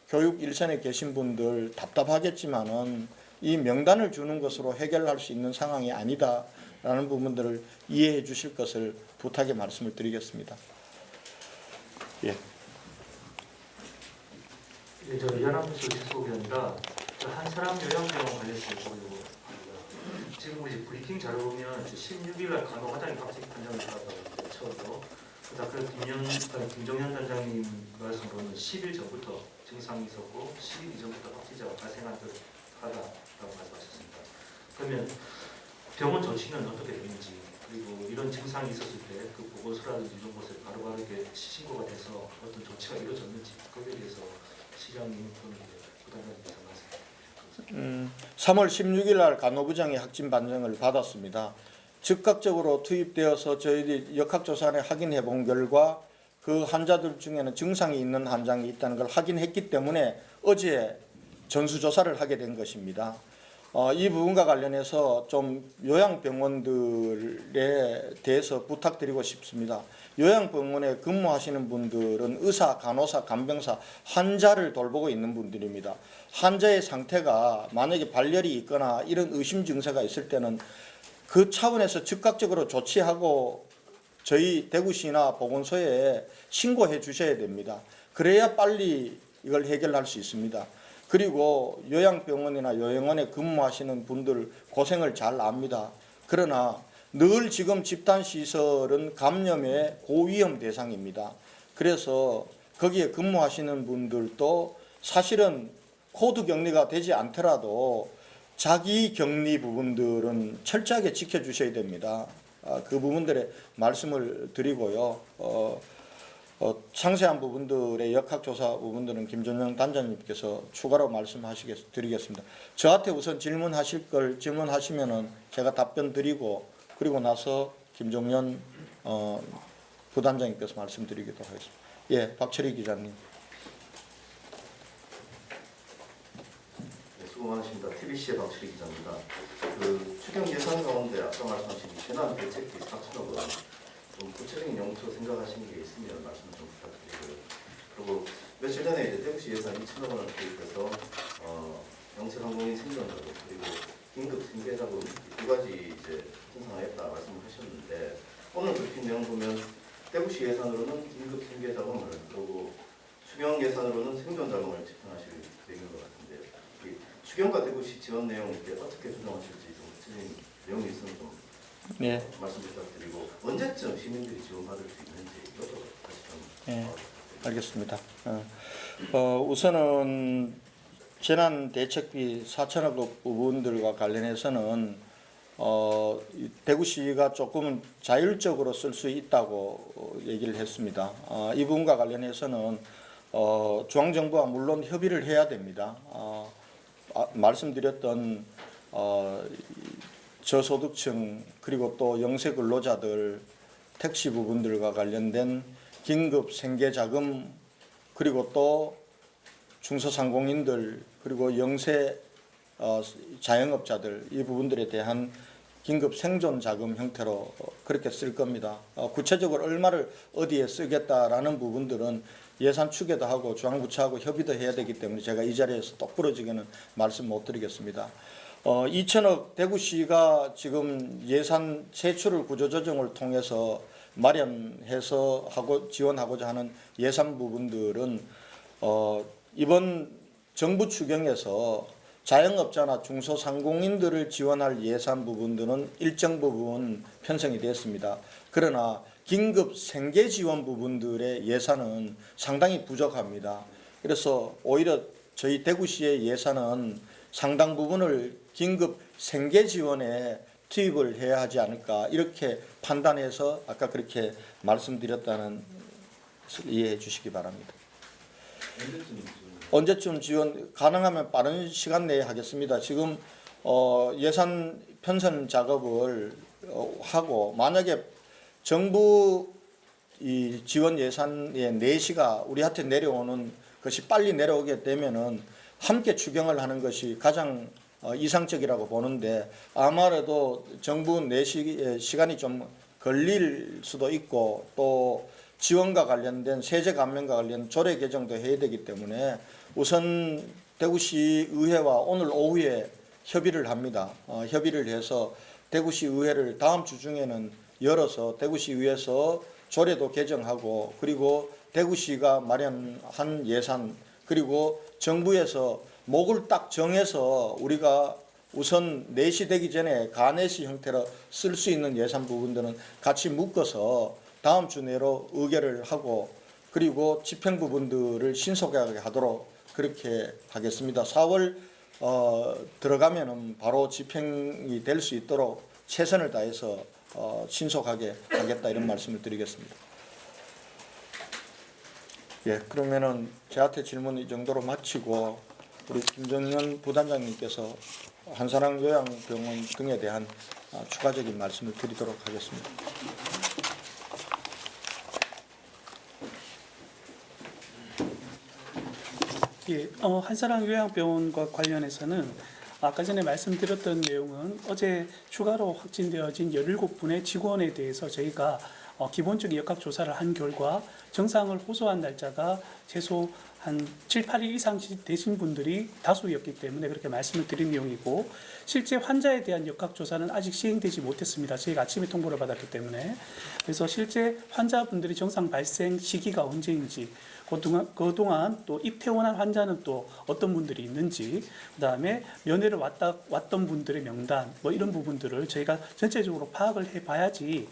교육 일선에 계신 분들 답답하겠지만은 이 명단을 주는 것으로 해결할 수 있는 상황이 아니다라는 부분들을 이해해 주실 것을 부탁의 말씀을 드리겠습니다. 예. 예, 저 연합뉴스 최소위원입니다. 한 사람 요양병원 관련해서 여쭤보려고 합니다. 지금 이제 브리핑 자료 보면 16일날 간호과장이 갑자기 판정을 받았다고 처음으로. 그다음 김종현 단장님 말씀으로는 10일 전부터 증상이 있었고 10일 이전부터 확진자가 발생한 듯 하다라고 말씀하셨습니다. 그러면 병원 조치는 어떻게 되는지 그리고 이런 증상이 있었을 때 그 보고서라든지 이런 것을 바로바르게 신고가 돼서 어떤 조치가 이루어졌는지 거기에 대해서 시장님 또는 부단장님께서 말씀. 3월 16일 날 간호부장이 확진 판정을 받았습니다. 즉각적으로 투입되어서 저희들이 역학조사를 확인해 본 결과 그 환자들 중에는 증상이 있는 환자가 있다는 걸 확인했기 때문에 어제 전수조사를 하게 된 것입니다. 이 부분과 관련해서 좀 요양병원들에 대해서 부탁드리고 싶습니다. 요양병원에 근무하시는 분들은 의사, 간호사, 간병사, 환자를 돌보고 있는 분들입니다. 환자의 상태가 만약에 발열이 있거나 이런 의심 증세가 있을 때는 그 차원에서 즉각적으로 조치하고 저희 대구시나 보건소에 신고해 주셔야 됩니다. 그래야 빨리 이걸 해결할 수 있습니다. 그리고 요양병원이나 요양원에 근무하시는 분들 고생을 잘 압니다. 그러나 늘 지금 집단시설은 감염의 고위험 대상입니다. 그래서 거기에 근무하시는 분들도 사실은 코드 격리가 되지 않더라도 자기 격리 부분들은 철저하게 지켜주셔야 됩니다. 그 부분들에 말씀을 드리고요. 상세한 부분들의 역학조사 부분들은 김준영 단장님께서 추가로 드리겠습니다. 저한테 우선 질문하실 걸 질문하시면은 제가 답변 드리고 그리고 나서 김종현 부단장님께서 말씀드리기도 하겠습니다. 예, 박철희 기자님. 네, 수고 많으십니다. TBC의 박철희 기자입니다. 그 추경 예산 가운데 아까 말씀하신 재난 대책비 4천억 원 좀 구체적인 용도 생각하시는 게 있으면 말씀 좀 부탁드리고요. 그리고 며칠 전에 이제 대구시 예산 2천억 원을 투입해서 영체상공인 생존자금 그리고 긴급 생계자금 두 가지 이제 형성하겠다 말씀을 하셨는데 오늘 브리핑 내용 보면 대구시 예산으로는 긴급 생계자금을 그리고 추경 예산으로는 생존자금을 집행하실 계획인 것 같은데 이 추경과 대구시 지원 내용 이렇게 어떻게 조정하실지 좀 구체적인 내용이 있으면 좀 네. 말씀 부탁드리고 언제쯤 시민들이 지원받을 수 있는지 이것도 다시 좀 네. 알겠습니다. 우선은 재난대책비 4천억 부분들과 관련해서는 대구시가 조금은 자율적으로 쓸 수 있다고 얘기를 했습니다. 이 부분과 관련해서는 중앙정부와 물론 협의를 해야 됩니다. 말씀드렸던 저소득층 그리고 또 영세 근로자들 택시 부분들과 관련된 긴급 생계자금 그리고 또 중소상공인들 그리고 영세 자영업자들 이 부분들에 대한 긴급 생존자금 형태로 그렇게 쓸 겁니다. 구체적으로 얼마를 어디에 쓰겠다라는 부분들은 예산 추계도 하고 중앙부처하고 협의도 해야 되기 때문에 제가 이 자리에서 똑부러지게는 말씀 못 드리겠습니다. 2천억 대구시가 지금 예산 세출을 구조조정을 통해서 마련해서 지원하고자 하는 예산 부분들은 이번 정부 추경에서 자영업자나 중소상공인들을 지원할 예산 부분들은 일정 부분 편성이 됐습니다. 그러나 긴급 생계 지원 부분들의 예산은 상당히 부족합니다. 그래서 오히려 저희 대구시의 예산은 상당 부분을 긴급 생계 지원에 투입을 해야 하지 않을까 이렇게 판단해서 아까 그렇게 말씀드렸다는 것을 이해해 주시기 바랍니다. 언제쯤 지원 가능하면 빠른 시간 내에 하겠습니다. 지금 예산 편성 작업을 하고 만약에 정부 이 지원 예산의 내시가 우리한테 내려오는 것이 빨리 내려오게 되면은 함께 추경을 하는 것이 가장 이상적이라고 보는데 아무래도 정부 내시의 시간이 좀 걸릴 수도 있고 또 지원과 관련된 세제 감면과 관련 조례 개정도 해야 되기 때문에 우선 대구시 의회와 오늘 오후에 협의를 합니다. 협의를 해서 대구시 의회를 다음 주 중에는 열어서 대구시 의회에서 조례도 개정하고 그리고 대구시가 마련한 예산 그리고 정부에서 목을 딱 정해서 우리가 우선 내시되기 전에 가내시 형태로 쓸 수 있는 예산 부분들은 같이 묶어서 다음 주 내로 의결을 하고 그리고 집행 부분들을 신속하게 하도록 그렇게 하겠습니다. 4월 들어가면은 바로 집행이 될 수 있도록 최선을 다해서 신속하게 하겠다 이런 말씀을 드리겠습니다. 예, 그러면은 저한테 질문 이 정도로 마치고 우리 김정현 부단장님께서 한사랑 요양병원 등에 대한 추가적인 말씀을 드리도록 하겠습니다. 예, 한사랑 요양병원과 관련해서는 아까 전에 말씀드렸던 내용은 어제 추가로 확진되어진 17분의 직원에 대해서 저희가 기본적인 역학조사를 한 결과 정상을 호소한 날짜가 최소 한 7, 8일 이상 되신 분들이 다수였기 때문에 그렇게 말씀을 드린 내용이고 실제 환자에 대한 역학조사는 아직 시행되지 못했습니다. 저희가 아침에 통보를 받았기 때문에 그래서 실제 환자분들이 정상 발생 시기가 언제인지 그동안 또 입퇴원한 환자는 또 어떤 분들이 있는지 그다음에 면회를 왔던 분들의 명단 뭐 이런 부분들을 저희가 전체적으로 파악을 해봐야지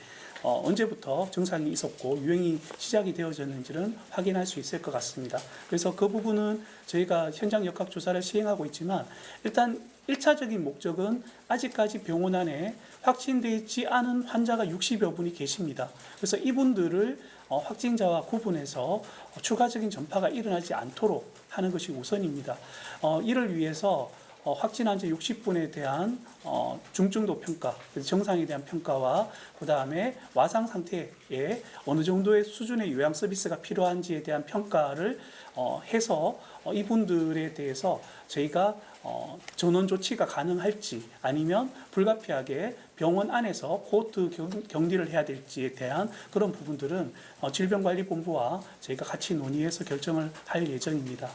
언제부터 정상이 있었고 유행이 시작이 되어졌는지는 확인할 수 있을 것 같습니다. 그래서 그 부분은 저희가 현장 역학조사를 시행하고 있지만 일단 1차적인 목적은 아직까지 병원 안에 확진되지 않은 환자가 60여 분이 계십니다. 그래서 이분들을 확진자와 구분해서 추가적인 전파가 일어나지 않도록 하는 것이 우선입니다. 이를 위해서 확진 환자 60분에 대한 중증도 평가, 정상에 대한 평가와 그 다음에 와상 상태에 어느 정도의 수준의 요양 서비스가 필요한지에 대한 평가를 해서 이분들에 대해서 저희가 전원 조치가 가능할지 아니면 불가피하게 병원 안에서 코호트 격리를 해야 될지에 대한 그런 부분들은 질병관리본부와 저희가 같이 논의해서 결정을 할 예정입니다.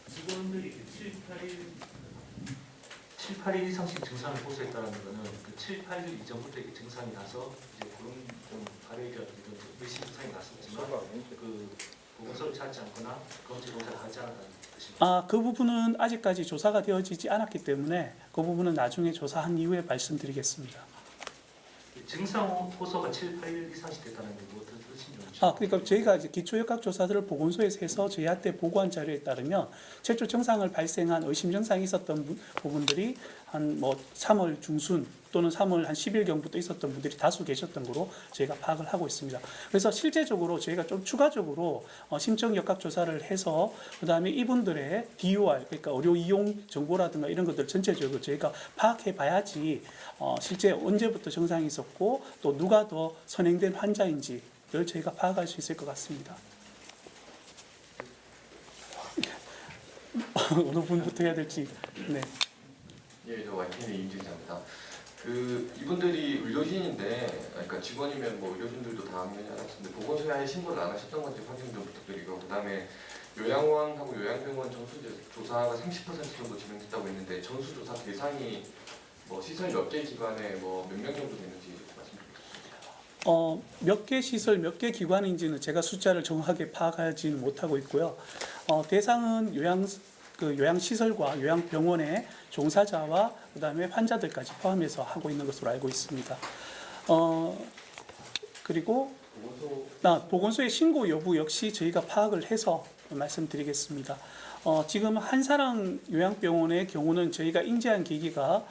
직원들이 7, 8일 이상씩 증상을 호소했다는 거는 그 7, 8일 이전부터 이게 증상이 나서 이제 그런 좀 발열이라든지 의심 증상이 났었지만 그 보건소를 찾지 않거나 검체 조사를 하지 않았다는 뜻입니다. 그 부분은 아직까지 조사가 되어지지 않았기 때문에 그 부분은 나중에 조사한 이후에 말씀드리겠습니다. 증상 호소가 7, 8일 이상씩 됐다는 게 뭐 어떤 뜻인지 그러니까 저희가 이제 기초역학 조사들을 보건소에서 해서 저희한테 보고한 자료에 따르면 최초 증상을 발생한 의심 증상이 있었던 부분들이 한 뭐 3월 중순 또는 3월 한 10일경부터 있었던 분들이 다수 계셨던 거로 저희가 파악을 하고 있습니다. 그래서 실제적으로 저희가 좀 추가적으로 심적 역학 조사를 해서 그다음에 이분들의 DOR 그러니까 의료 이용 정보라든가 이런 것들 전체적으로 저희가 파악해 봐야지 실제 언제부터 증상이 있었고 또 누가 더 선행된 환자인지를 저희가 파악할 수 있을 것 같습니다. 어느 분부터 해야 될지. 네. 예, 저 YTN의 임진사입니다. 이분들이 의료진인데, 그러니까 직원이면 뭐 의료진들도 다 당연히 알았는데 보건소에 아예 신고를 안 하셨던 건지 확인 좀 부탁드리고, 그다음에 요양원하고 요양병원 전수 조사가 30% 정도 진행됐다고 했는데 전수 조사 대상이 뭐 시설 몇 개 기관에 뭐 몇 명 정도 되는지 말씀드리겠습니다. 몇 개 시설, 몇 개 기관인지는 제가 숫자를 정확하게 파악하지는 못하고 있고요. 대상은 요양시설과 요양병원의 종사자와 그다음에 환자들까지 포함해서 하고 있는 것으로 알고 있습니다. 그리고 보건소의 신고 여부 역시 저희가 파악을 해서 말씀드리겠습니다. 지금 한사랑 요양병원의 경우는 저희가 인지한 계기가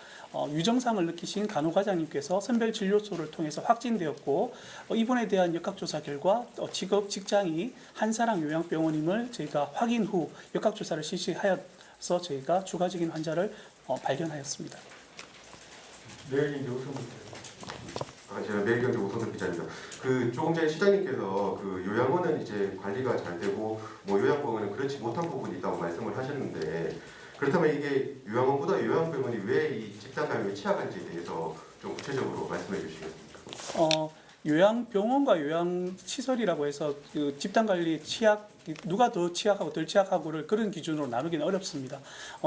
유증상을 느끼신 간호과장님께서 선별진료소를 통해서 확진되었고 이분에 대한 역학조사 결과 직장이 한사랑 요양병원임을 저희가 확인 후 역학조사를 실시하여서 저희가 추가적인 환자를 발견하였습니다. 매일경제 오성근 제가 매일경제 오성근 기자입니다. 조금 전에 시장님께서 요양원은 이제 관리가 잘 되고 뭐 요양병원은 그렇지 못한 부분이 있다고 말씀을 하셨는데 그렇다면 이게 요양원보다 요양병원이 왜 이 집단 감염에 취약한지에 대해서 좀 구체적으로 말씀해 주시겠습니까? 요양병원과 요양시설이라고 해서 집단관리 취약 누가 더 취약하고 덜 취약하고를 그런 기준으로 나누기는 어렵습니다.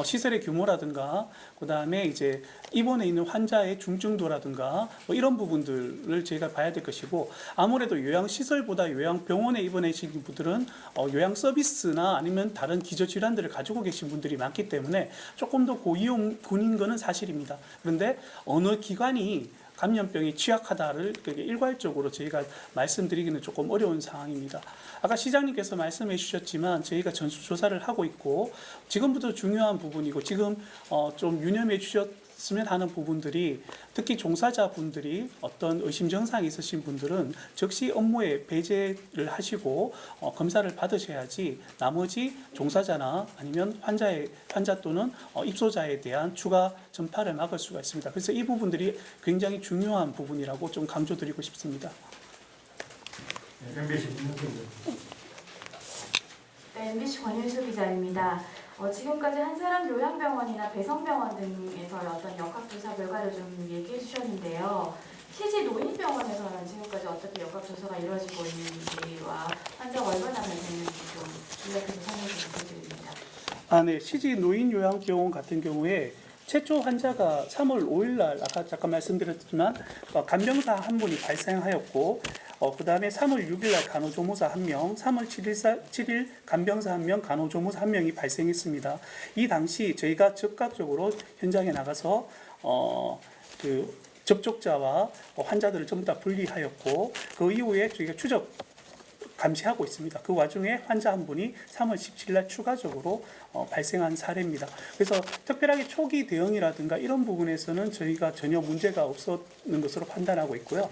시설의 규모라든가 그다음에 이제 입원해 있는 환자의 중증도라든가 뭐 이런 부분들을 저희가 봐야 될 것이고 아무래도 요양시설보다 요양병원에 입원해 계신 분들은 요양 서비스나 아니면 다른 기저질환들을 가지고 계신 분들이 많기 때문에 조금 더 고위험군인 것은 사실입니다. 그런데 어느 기관이 감염병이 취약하다를 일괄적으로 저희가 말씀드리기는 조금 어려운 상황입니다. 아까 시장님께서 말씀해 주셨지만 저희가 전수조사를 하고 있고 지금부터 중요한 부분이고 지금 좀 유념해 주셨으면 하는 부분들이 특히 종사자분들이 어떤 의심 증상이 있으신 분들은 즉시 업무에 배제를 하시고 검사를 받으셔야지 나머지 종사자나 아니면 환자 또는 입소자에 대한 추가 전파를 막을 수가 있습니다. 그래서 이 부분들이 굉장히 중요한 부분이라고 좀 강조드리고 싶습니다. MBC 김문경입니다. 네, MBC 권윤수 기자입니다. 지금까지 한사랑 요양병원이나 배성병원 등에서 어떤 역학조사 결과를 좀 얘기해 주셨는데요. CG 노인병원에서는 지금까지 어떻게 역학조사가 이루어지고 있는지와 환자가 얼마나 발생했는지 좀 요약해서 설명 좀 부탁드립니다. 네. CG 노인요양병원 같은 경우에 최초 환자가 3월 5일 날 아까 잠깐 말씀드렸지만 간병사 한 분이 발생하였고 그 다음에 3월 6일 날 간호조무사 1명, 3월 7일 간병사 1명, 간호조무사 1명이 발생했습니다. 이 당시 저희가 즉각적으로 현장에 나가서 접촉자와 환자들을 전부 다 분리하였고 그 이후에 저희가 추적 감시하고 있습니다. 그 와중에 환자 한 분이 3월 17일 날 추가적으로 발생한 사례입니다. 그래서 특별하게 초기 대응이라든가 이런 부분에서는 저희가 전혀 문제가 없었는 것으로 판단하고 있고요.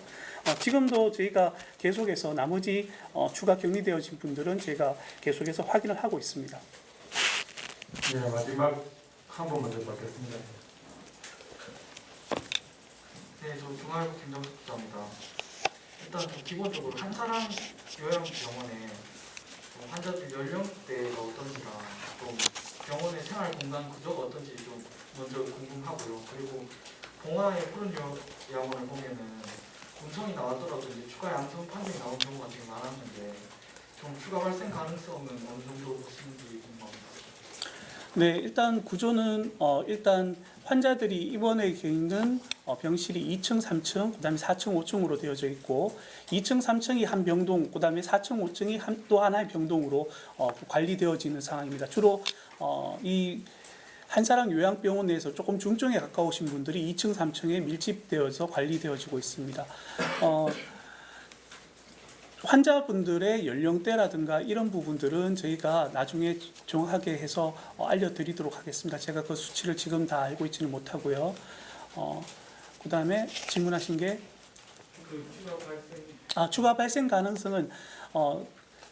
지금도 저희가 계속해서 나머지 추가 격리되어진 분들은 저희가 계속해서 확인을 하고 있습니다. 네, 마지막 한 번만 더 받겠습니다. 네, 저 중앙일보 김정숙 기자입니다. 일단 기본적으로 한사람 요양병원에 환자들 연령대가 어떤지랑 또 병원의 생활 공간 구조가 어떤지 좀 먼저 궁금하고요. 그리고 봉화의 푸른 요양원을 보면은 음성이 나왔더라도 이제 추가 양성 판정이 나온 경우가 되게 많았는데 좀 추가 발생 가능성은 어느 정도 보시는지 궁금합니다. 네, 일단 구조는 일단 환자들이 입원해 있는 병실이 2층, 3층, 그다음에 4층, 5층으로 되어져 있고 2층, 3층이 한 병동, 그다음에 4층, 5층이 또 하나의 병동으로 관리되어지는 상황입니다. 주로 이 한사랑 요양병원 내에서 조금 중증에 가까우신 분들이 2층, 3층에 밀집되어서 관리되어지고 있습니다. 환자분들의 연령대라든가 이런 부분들은 저희가 나중에 정확하게 해서 알려드리도록 하겠습니다. 제가 그 수치를 지금 다 알고 있지는 못하고요. 그 다음에 질문하신 게 추가 발생 가능성은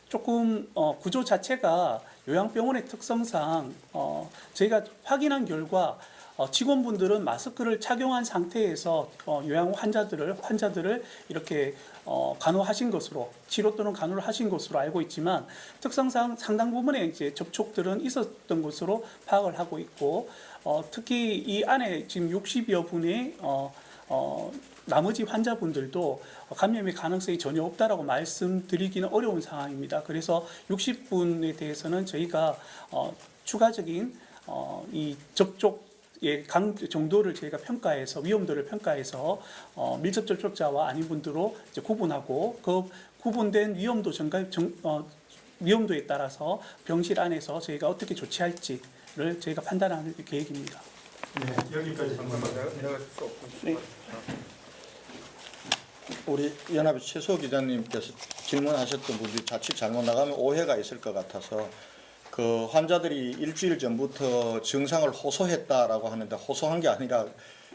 조금 구조 자체가 요양병원의 특성상 저희가 확인한 결과 직원분들은 마스크를 착용한 상태에서 요양 환자들을 이렇게 간호하신 것으로 치료 또는 간호를 하신 것으로 알고 있지만 특성상 상당 부분의 이제 접촉들은 있었던 것으로 파악을 하고 있고 특히 이 안에 지금 60여 분의 나머지 환자분들도 감염의 가능성이 전혀 없다라고 말씀드리기는 어려운 상황입니다. 그래서 60분에 대해서는 저희가 추가적인 이 접촉 정도를 저희가 평가해서 위험도를 평가해서 밀접 접촉자와 아닌 분들로 이제 구분하고 그 구분된 위험도에 따라서 병실 안에서 저희가 어떻게 조치할지를 저희가 판단하는 계획입니다. 네, 여기까지 네. 우리 연합의 최소 기자님께서 질문하셨던 부분이 자칫 잘못 나가면 오해가 있을 것 같아서 그 환자들이 일주일 전부터 증상을 호소했다라고 하는데 호소한 게 아니라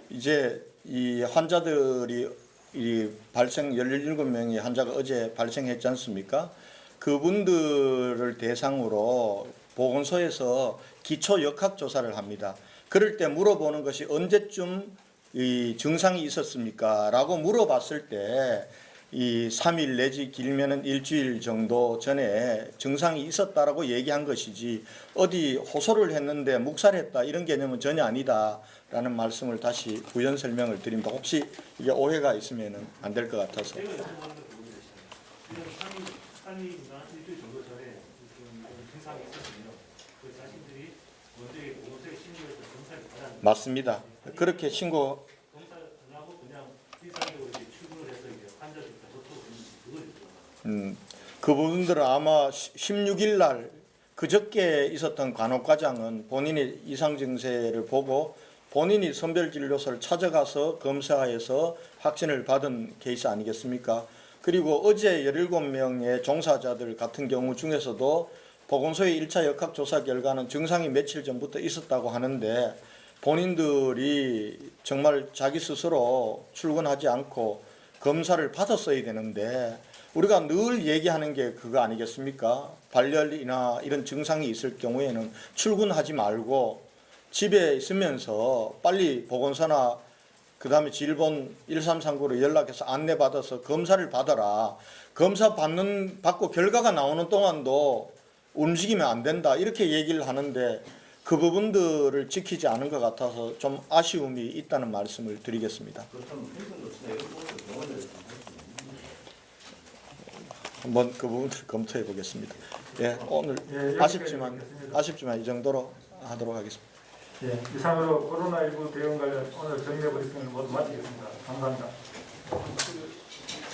이제 이 환자들이 이 발생 17명의 환자가 어제 발생했지 않습니까? 그분들을 대상으로 보건소에서 기초 역학 조사를 합니다. 그럴 때 물어보는 것이 언제쯤 이 증상이 있었습니까? 라고 물어봤을 때 이 3일 내지 길면은 일주일 정도 전에 증상이 있었다라고 얘기한 것이지 어디 호소를 했는데 묵살했다 이런 개념은 전혀 아니다라는 말씀을 다시 부연 설명을 드립니다. 혹시 이게 오해가 있으면 안 될 것 같아서. 3일이나 일주일 정도 전에 증상이 있었으면 그 자신들이 먼저 보건소에 신고해서 검사를 받았는데 맞습니다. 그렇게 신고 검사를 안 하고 그냥 일상적으로 출근을 해서 이제 환자들과 접촉을 했는지 그걸 그분들은 아마 16일 날 그저께 있었던 간호과장은 본인의 이상 증세를 보고 본인이 선별진료소를 찾아가서 검사해서 확진을 받은 케이스 아니겠습니까? 그리고 어제 17명의 종사자들 같은 경우 중에서도 보건소의 1차 역학조사 결과는 증상이 며칠 전부터 있었다고 하는데 본인들이 정말 자기 스스로 출근하지 않고 검사를 받았어야 되는데 우리가 늘 얘기하는 게 그거 아니겠습니까? 발열이나 이런 증상이 있을 경우에는 출근하지 말고 집에 있으면서 빨리 보건소나 그 다음에 질본 1339로 연락해서 안내받아서 검사를 받아라. 검사 받고 결과가 나오는 동안도 움직이면 안 된다. 이렇게 얘기를 하는데 그 부분들을 지키지 않은 것 같아서 좀 아쉬움이 있다는 말씀을 드리겠습니다. 한번 그 부분을 검토해 보겠습니다. 예, 오늘 아쉽지만 이 정도로 하도록 하겠습니다. 예, 이상으로 코로나19 대응 관련 오늘 정례 브리핑을 모두 마치겠습니다. 감사합니다.